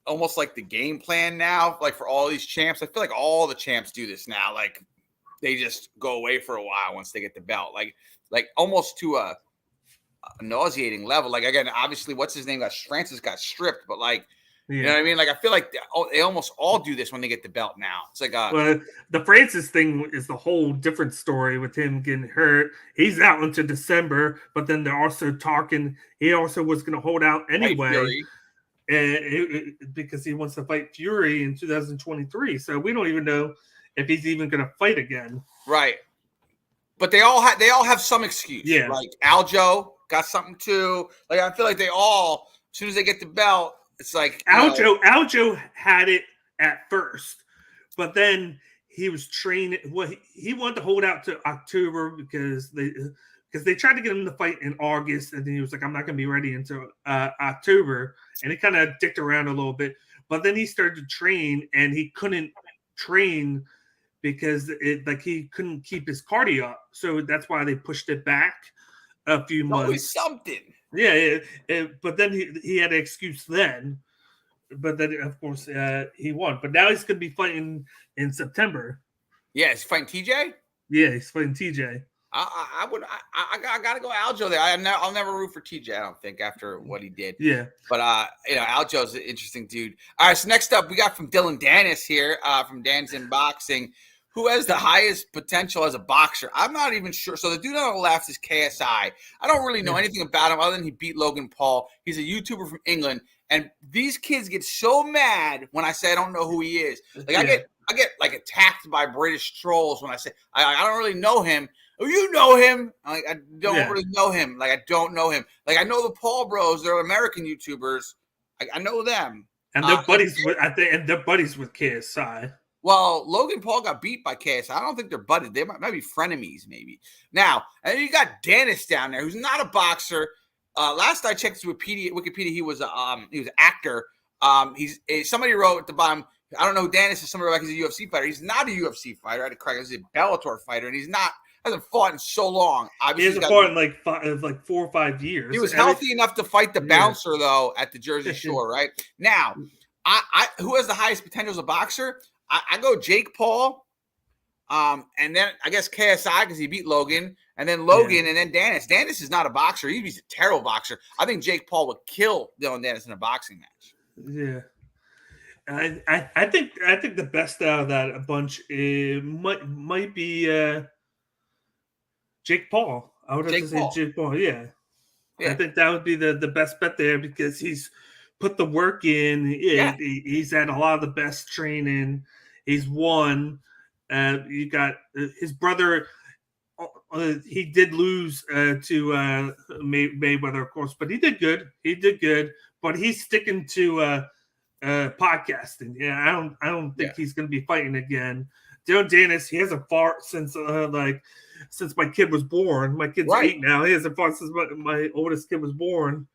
almost like the game plan now, like for all these champs? I feel like all the champs do this now. Like they just go away for a while once they get the belt, like almost to a nauseating level. Like again, obviously, what's his name? Francis got stripped, but like. You know what I mean? Like, I feel like they almost all do this when they get the belt now. It's like well, the Francis thing is the whole different story with him getting hurt. He's out until December, but then they're also talking. He also was going to hold out anyway, because he wants to fight Fury in 2023. So we don't even know if he's even going to fight again. Right. But they all have some excuse. Yeah. Like Aljo got something too. Like I feel like they all, as soon as they get the belt. It's like Aljo had it at first, but then he was training. Well, he wanted to hold out to October because they tried to get him to fight in August, and then he was like, "I'm not going to be ready until October," and he kind of dicked around a little bit. But then he started to train, and he couldn't train because he couldn't keep his cardio up. So that's why they pushed it back a few months. Always something. Yeah, but then he had an excuse then. But then, of course, he won. But now he's going to be fighting in September. Yeah, he's fighting TJ? Yeah, he's fighting TJ. I got to go Aljo there. I'll never root for TJ, I don't think, after what he did. Yeah. But, Aljo's an interesting dude. All right, so next up, we got from Dylan Dennis here, from Dan's in Boxing. Who has the highest potential as a boxer? I'm not even sure. So the dude on the left is KSI. I don't really know anything about him other than he beat Logan Paul. He's a YouTuber from England. And these kids get so mad when I say I don't know who he is. Like I get like attacked by British trolls when I say I don't really know him. Oh, you know him. I don't really know him. Like I don't know him. Like I know the Paul Bros. They're American YouTubers. I know them. And they're buddies with KSI. Well, Logan Paul got beat by KSI. I don't think they're buddies. They might be frenemies, maybe. Now, and then you got Dennis down there, who's not a boxer. Last I checked his Wikipedia, he was an actor. Somebody wrote at the bottom. I don't know who Dennis is. Somebody wrote like he's a UFC fighter. He's not a UFC fighter. I had to correct. He's a Bellator fighter, and hasn't fought in so long. Obviously, he hasn't fought in like 4 or 5 years. He was healthy enough to fight the bouncer though at the Jersey Shore, right? Now, who has the highest potential as a boxer? I go Jake Paul, and then I guess KSI because he beat Logan, and then Logan, and then Dennis. Dennis is not a boxer; he's a terrible boxer. I think Jake Paul would kill Dylan Dennis in a boxing match. Yeah, I think the best out of that bunch might be Jake Paul. I would have to say Jake Paul. Yeah, I think that would be the best bet there because he's put the work in. He's had a lot of the best training. He's won. You got his brother. He did lose to Mayweather, of course, but he did good. But he's sticking to podcasting. Yeah, I don't think he's going to be fighting again. Dylan Dennis, he hasn't fought since my kid was born. My kid's 8 now. He hasn't fought since my oldest kid was born.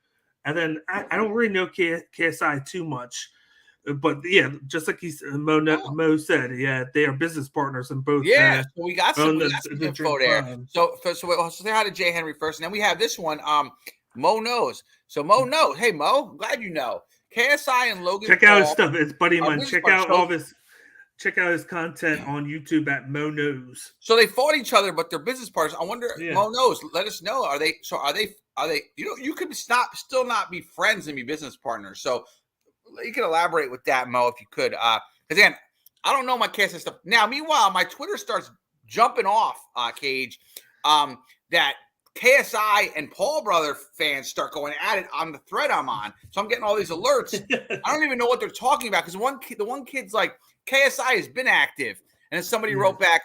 And then I don't really know KSI too much. But just like Mo said, they are business partners in both. Yeah, so we got some info there. So say hi to Jay Henry first, and then we have this one. Mo knows. So Mo knows. Hey Mo, I'm glad you know. KSI and Logan. Check out his stuff. It's buddy of mine. Check out his content on YouTube at Mo Knows. So they fought each other, but they're business partners. I wonder. Mo knows. Let us know. Are they? You could still not be friends and be business partners. So you can elaborate with that, Mo, if you could. Because again, I don't know my KSI stuff. Now, meanwhile, my Twitter starts jumping off, Cage, that KSI and Paul Brother fans start going at it on the thread I'm on. So I'm getting all these alerts. I don't even know what they're talking about because the one kid's like, KSI has been active. And then somebody wrote back,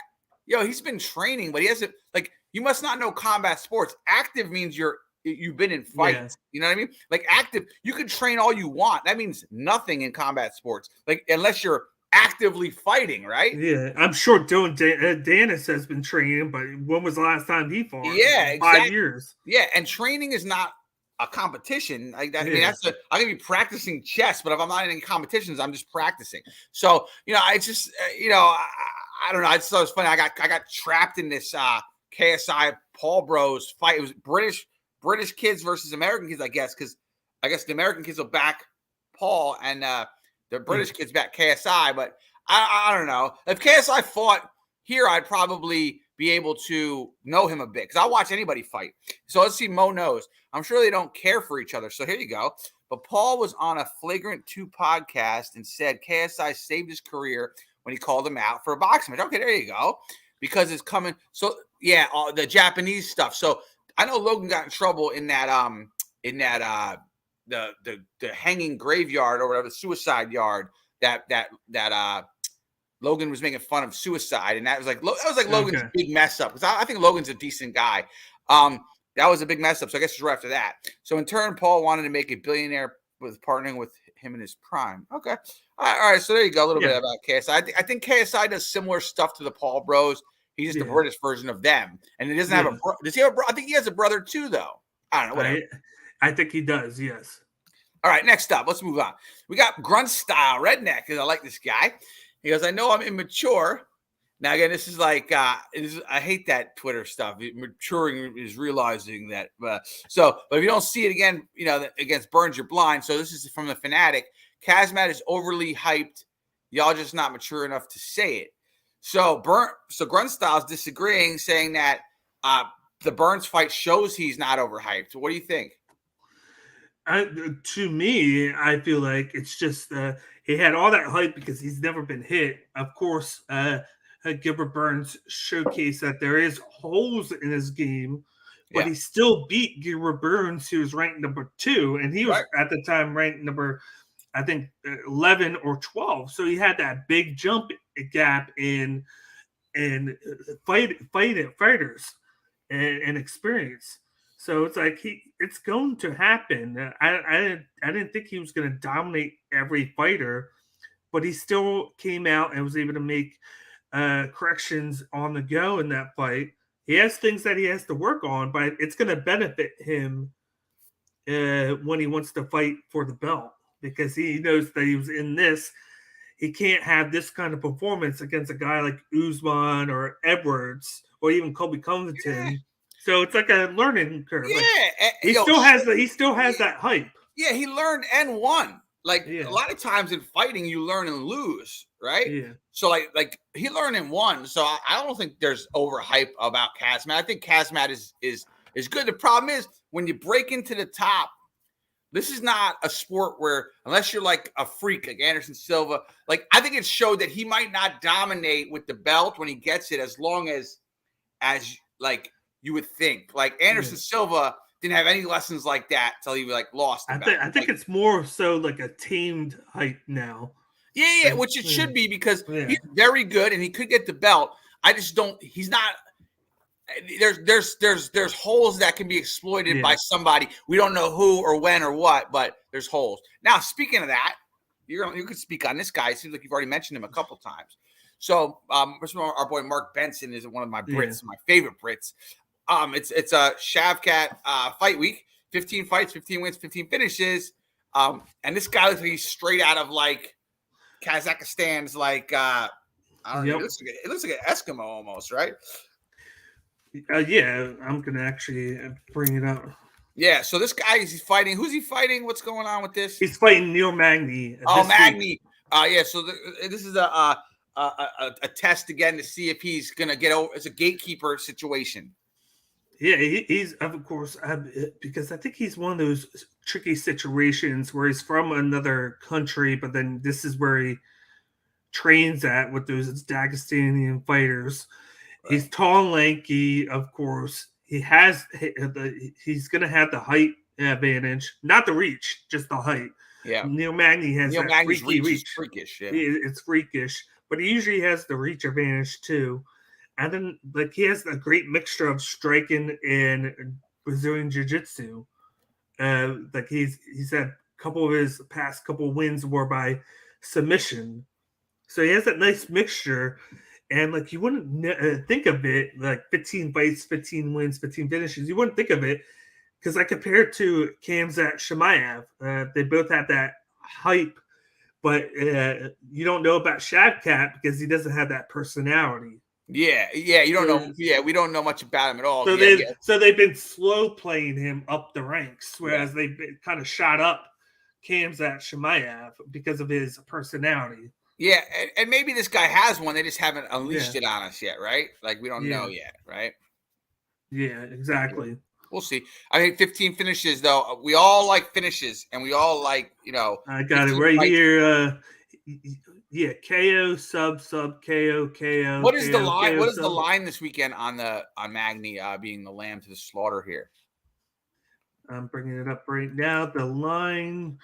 he's been training, but he hasn't, like, you must not know combat sports. Active means you've been in fights. Yeah. You know what I mean? Like active, you can train all you want. That means nothing in combat sports. Like unless you're actively fighting, right? Yeah, I'm sure Dennis has been training, but when was the last time he fought? Yeah, In exactly. 5 years. Yeah, and training is not a competition. I mean, I can be practicing chess, but if I'm not in any competitions, I'm just practicing. So, I just, I don't know. I just thought it was funny. I got trapped in this KSI Paul Bros fight. It was British kids versus American kids, I guess, because I guess the American kids will back Paul and the British kids back KSI. But I don't know. If KSI fought here, I'd probably be able to know him a bit because I'll watch anybody fight. So let's see. Mo knows. I'm sure they don't care for each other. So here you go. But Paul was on a Flagrant 2 podcast and said KSI saved his career when he called him out for a boxing match. Okay, there you go. Because it's coming. So yeah, the Japanese stuff. So I know Logan got in trouble in that the hanging graveyard or whatever, the suicide yard that Logan was making fun of suicide, and that was like Logan's big mess up because I think Logan's a decent guy. That was a big mess up. So I guess it's right after that. So in turn, Paul wanted to make a billionaire with partnering with him in his prime. Okay, all right. So there you go. A little bit about KSI. I think KSI does similar stuff to the Paul Bros. He's just the British version of them, and he doesn't have a. Does he have a? I think he has a brother too, though. I don't know. Whatever. I think he does. Yes. All right. Next up, let's move on. We got gruntstyleredneck because I like this guy. He goes, I know I'm immature. Now, again, this is like, I hate that Twitter stuff. Maturing is realizing that. But if you don't see it again, against Burns, you're blind. So this is from the Fanatic. Kazmat is overly hyped. Y'all just not mature enough to say it. So Gruntstyle's disagreeing, saying that the Burns fight shows he's not overhyped. What do you think? To me, I feel like it's just he had all that hype because he's never been hit. Of course, Gilbert Burns showcased that there is holes in his game, but he still beat Gilbert Burns, who was ranked number 2, and he was at the time ranked number, I think, 11 or 12. So he had that big jump gap in fighters and experience. So it's like it's going to happen. I didn't think he was going to dominate every fighter, but he still came out and was able to make corrections on the go in that fight. He has things that he has to work on, but it's going to benefit him when he wants to fight for the belt because he knows that he was in this. He can't have this kind of performance against a guy like Usman or Edwards or even Colby Covington. Yeah. So it's like a learning curve. Yeah, like he still has that hype. Yeah, he learned and won. Like a lot of times in fighting, you learn and lose, right? Yeah. So like he learned and won. So I don't think there's overhype about Kazmat. I think Kazmat is good. The problem is when you break into the top, this is not a sport where unless you're like a freak like Anderson Silva, like I think it showed that he might not dominate with the belt when he gets it as long as like you would think. Like Anderson Silva didn't have any lessons like that until he like lost. I think it's more so like a tamed hype now. Yeah, which it should be because he's very good and he could get the belt. I just don't. He's not. There's holes that can be exploited by somebody. We don't know who or when or what, but there's holes. Now, speaking of that, you could speak on this guy. It seems like you've already mentioned him a couple times. So, first of all, our boy Mark Benson is one of my Brits, my favorite Brits. It's a Shavkat fight week. 15 fights, 15 wins, 15 finishes. And this guy looks like he's straight out of like Kazakhstan's like I don't know. It looks like an Eskimo almost, right? Yeah, I'm gonna actually bring it up. Yeah, so this guy he's fighting. Who's he fighting? What's going on with this? He's fighting Neil Magny. Oh, Magny. Yeah. So this is a test again to see if he's gonna get over. It's a gatekeeper situation. Yeah, he's of course because I think he's one of those tricky situations where he's from another country, but then this is where he trains at with those Dagestanian fighters. Right. He's tall and lanky, of course. He's going to have the height advantage, not the reach, just the height. Yeah. Neil Magny has that reach. Freakish, yeah. It's freakish, but he usually has the reach advantage too. And then, like, he has a great mixture of striking and Brazilian jiu-jitsu. Like, he's had a couple of his past couple wins were by submission. So he has that nice mixture. And like you wouldn't think of it like 15 fights, 15 wins, 15 finishes. You wouldn't think of it because I compare it to Khamzat Chimaev. They both have that hype, but you don't know about Shavkat because he doesn't have that personality. Yeah, you don't know. Yeah, we don't know much about him at all. So they've been slow playing him up the ranks, whereas they've been kind of shot up Khamzat Chimaev because of his personality. Yeah, and maybe this guy has one. They just haven't unleashed it on us yet, right? Like we don't know yet, right? Yeah, exactly. We'll see. I think 15 finishes, though. We all like finishes, and we all like, I got it right here. KO, sub, KO. What is the line? What is the line this weekend on Magny being the lamb to the slaughter here? I'm bringing it up right now. The line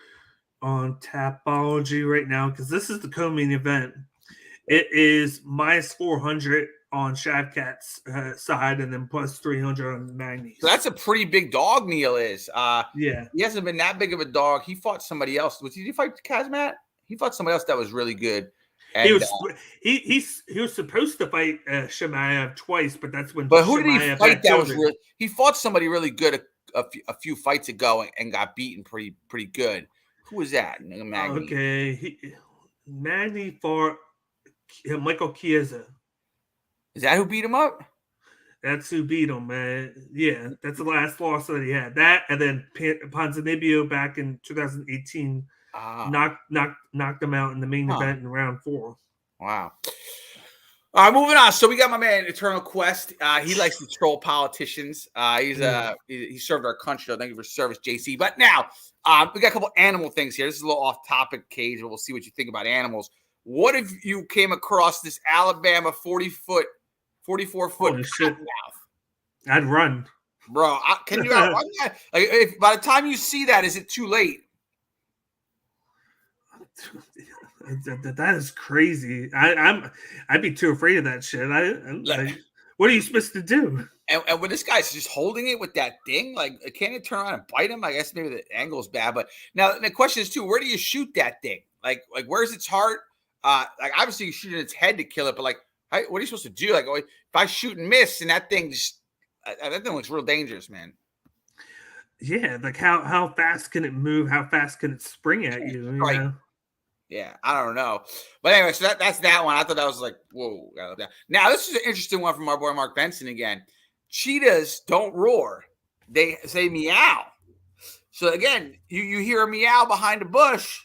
on Tapology right now, because this is the co-main event. It is minus 400 on Shavkat's side, and then plus 300 on Magny. So that's a pretty big dog. Neil is. Yeah, he hasn't been that big of a dog. He fought somebody else. Did he fight Kazmat? He fought somebody else that was really good. And, he was supposed to fight Chimaev twice, but that's when. But who did he fight? That was really. He fought somebody really good a few fights ago and got beaten pretty good. Who was that? Magny. Okay, Magny fought Michael Chiesa. Is that who beat him up? That's who beat him, man. Yeah, that's the last loss that he had. That and then Ponzinibbio back in 2018 knocked him out in the main event in round 4. Wow. All right, moving on. So we got my man Eternal Quest. He likes to troll politicians. He served our country. Thank you for service, JC. But now we got a couple animal things here. This is a little off topic, Cage, but we'll see what you think about animals. What if you came across this Alabama 44-foot cottonmouth? I'd run, bro. Can you outrun that? Like, if by the time you see that, is it too late? That is crazy. I'd be too afraid of that shit. What are you supposed to do? And when this guy's just holding it with that thing, like, can't it turn around and bite him? I guess maybe the angle's bad. But now the question is too, where do you shoot that thing? Like where's its heart? Like obviously you shoot in its head to kill it, but like, what are you supposed to do? Like, if I shoot and miss, and that thing that thing looks real dangerous, man. Yeah, like how fast can it move? How fast can it spring at you? You know? Yeah, I don't know. But anyway, so that's that one. I thought that was like, whoa. Now, this is an interesting one from our boy Mark Benson again. Cheetahs don't roar. They say meow. So again, you hear a meow behind a bush,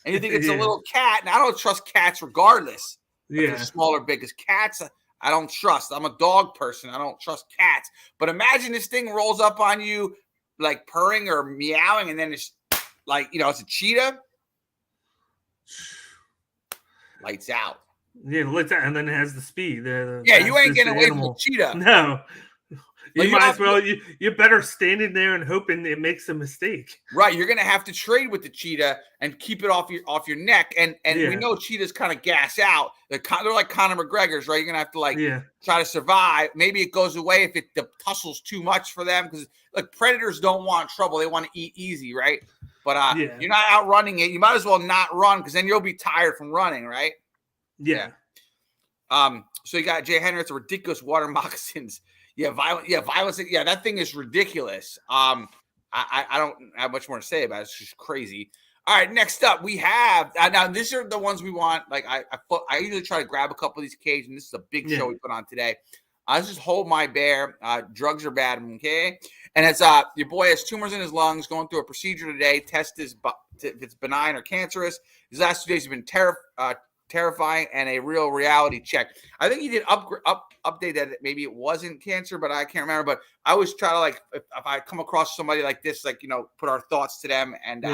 and you think it's a little cat. And I don't trust cats regardless. If they're small or big, because cats, I don't trust. I'm a dog person. I don't trust cats. But imagine this thing rolls up on you, like purring or meowing, and then it's like, it's a cheetah. Lights out. Yeah, lights out, and then it has the speed. You ain't getting away from the cheetah. No. You might as well. You're better standing there and hoping it makes a mistake. Right. You're gonna have to trade with the cheetah and keep it off your neck. And we know cheetahs kind of gas out. They're like Conor McGregor's, right? You're gonna have to try to survive. Maybe it goes away if the tussle's too much for them, because like predators don't want trouble. They want to eat easy, right? But you're not outrunning it. You might as well not run, because then you'll be tired from running, right? Yeah. So you got Jay Henry. It's a ridiculous water moccasins. Violence. Yeah, that thing is ridiculous. I don't have much more to say about it. It's just crazy. All right, next up we have now. These are the ones we want. Like I usually try to grab a couple of these Cage, and this is a big show we put on today. This is Hold My Bear. Drugs are bad, okay? And it's your boy has tumors in his lungs, going through a procedure today. Test if it's benign or cancerous. These last 2 days have been terrifying and a real reality check. I think he did update that maybe it wasn't cancer, but I can't remember. But I always try to, like, if I come across somebody like this, like, put our thoughts to them, and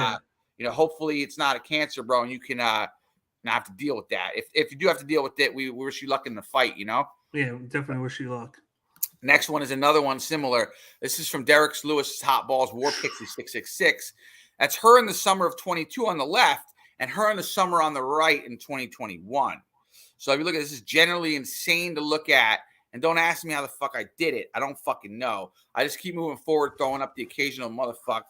hopefully it's not a cancer, bro, and you can not have to deal with that. If you do have to deal with it, we wish you luck in the fight. Yeah, we definitely wish you luck. Next one is another one similar. This is from Derek Lewis' Hot Balls War Pixie 666. That's her in the summer of 22 on the left, and her in the summer on the right in 2021. So if you look at this, is generally insane to look at. And don't ask me how the fuck I did it. I don't fucking know. I just keep moving forward, throwing up the occasional motherfucker.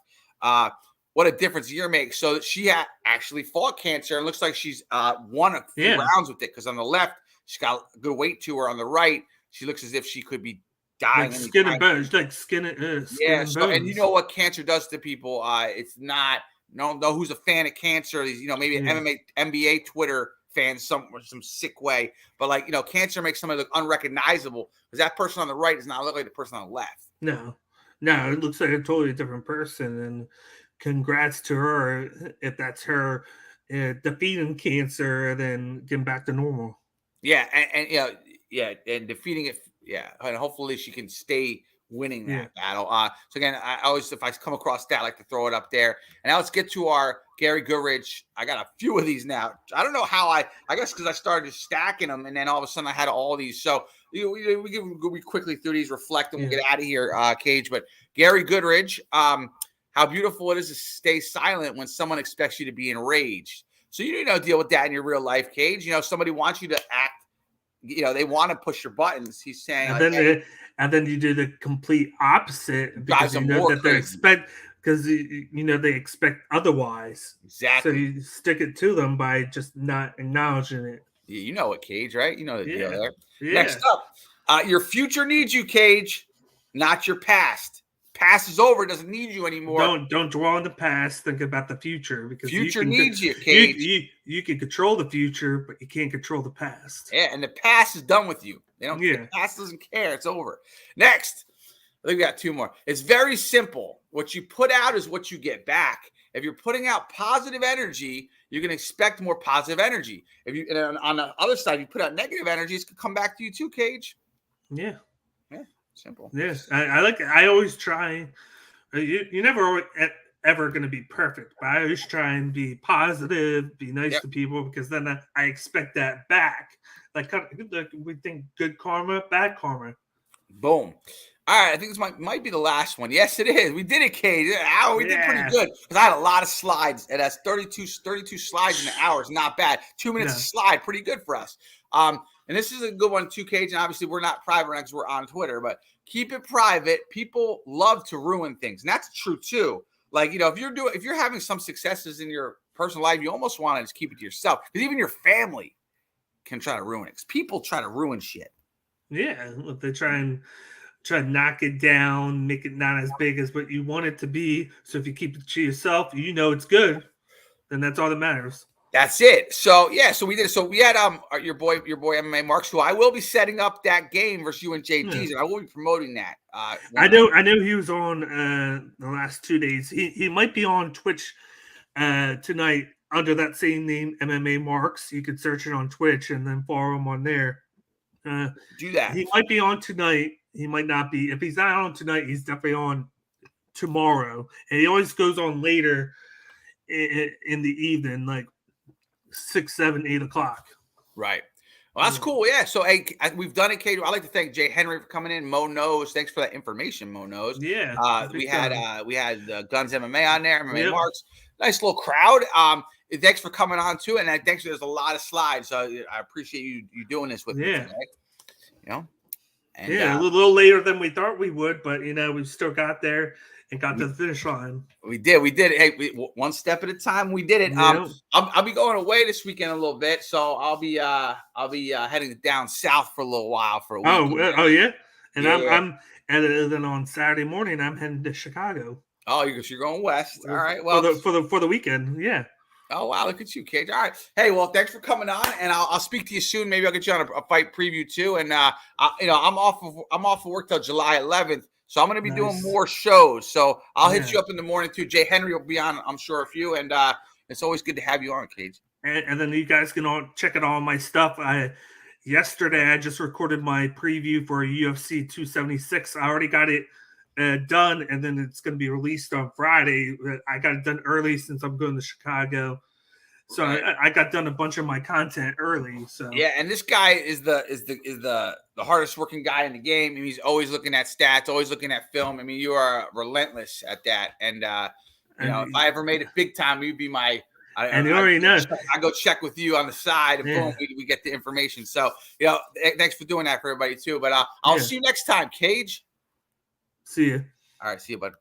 what a difference a year makes. So she actually fought cancer and looks like she's won a few rounds with it, because on the left, she's got a good weight to her. On the right, she looks as if she could be dying. Like skin and bones. Like skin and bones. And you know what cancer does to people? It's not, no who's a fan of cancer. You know, maybe an MMA, NBA Twitter fan some sick way. But like, you know, cancer makes somebody look unrecognizable, because that person on the right does not look like the person on the left. No, it looks like a totally different person. And congrats to her if that's her defeating cancer and then getting back to normal. Yeah, and defeating it. Yeah, and hopefully she can stay winning that battle. So again, I always, if I come across that, I like to throw it up there. And now let's get to our Gary Goodridge. I got a few of these now. I don't know how I guess because I started stacking them, and then all of a sudden I had all these. So we quickly through these, reflect, and we'll get out of here, Cage. But Gary Goodridge, how beautiful it is to stay silent when someone expects you to be enraged. So you know, deal with that in your real life, Cage. You know, somebody wants you to act. You know, they want to push your buttons. He's saying, and then you do the complete opposite, because you know that they expect, because you know they expect otherwise. Exactly. So you stick it to them by just not acknowledging it. Yeah, you know it, Cage, right? You know the deal there. Yeah. Next up, your future needs you, Cage, not your past. Past is over; doesn't need you anymore. Don't dwell on the past. Think about the future, because future needs you, Cage. You can control the future, but you can't control the past. Yeah, and the past is done with you. They don't. The past doesn't care. It's over. Next, I think we got two more. It's very simple. What you put out is what you get back. If you're putting out positive energy, you're going to expect more positive energy. If you, and on the other side, you put out negative energy, it's going to come back to you too, Cage. Yeah. Simple. Yes, I always try. You never ever going to be perfect, but I always try and be positive, be nice to people, because then I expect that back. Like we think good karma, bad karma. Boom. All right, I think this might be the last one. Yes, it is. We did it, Cage. We did pretty good, because I had a lot of slides. It has 32 slides in an hour. It's not bad. 2 minutes a slide, pretty good for us. And this is a good one too, Cage. And obviously, we're not private because we're on Twitter, but keep it private. People love to ruin things, and that's true too. Like, you know, if you're having some successes in your personal life, you almost want to just keep it to yourself, because even your family can try to ruin it. Because people try to ruin shit. Yeah, they try to knock it down, make it not as big as what you want it to be. So if you keep it to yourself, you know it's good, then that's all that matters. That's it. So so we did it. So we had your boy MMA Marks, who I will be setting up that game versus you and JG's, and I will be promoting that. I know he was on the last 2 days. He might be on Twitch tonight under that same name, MMA Marks. You could search it on Twitch and then follow him on there. Do that. He might be on tonight. He might not be. If he's not on tonight, he's definitely on tomorrow. And he always goes on later in the evening, like 6, 7, 8 o'clock. Right. Well, that's cool. Yeah. So we've done it, Kate. I'd like to thank Jay Henry for coming in. Mo Knows. Thanks for that information, Mo Knows. Yeah. We had Guns MMA on there, MMA Marks. Nice little crowd. Thanks for coming on too. And thanks. There's a lot of slides. So I appreciate you doing this with me today. You know? And, a little later than we thought we would, but you know, we still got there and got to the finish line. We did. Hey, one step at a time. We did it. I'll be going away this weekend a little bit, so I'll be heading down south for a little while for a week. Oh yeah. And I'm and then on Saturday morning I'm heading to Chicago. Oh, you're going west. All right. Well, for the weekend, yeah. Oh wow, look at you, Cage. All right. Hey, well, thanks for coming on, and I'll speak to you soon. Maybe I'll get you on a fight preview too. And I'm off of work till July 11th, so I'm going to be doing more shows. So I'll hit you up in the morning too. Jay Henry will be on, I'm sure, a few, and it's always good to have you on, Cage. And then you guys can all check out all my stuff. Yesterday I just recorded my preview for UFC 276. I already got it done, and then it's going to be released on Friday. I got it done early since I'm going to Chicago, so I got done a bunch of my content early. So yeah, and this guy is the hardest working guy in the game. I mean, he's always looking at stats, always looking at film. I mean, you are relentless at that. And you know, if I ever made it big time, you'd be my. And you already know. I go check with you on the side, and boom, we get the information. So you know, thanks for doing that for everybody too. But I'll see you next time, Cage. See you. All right. See you, bud.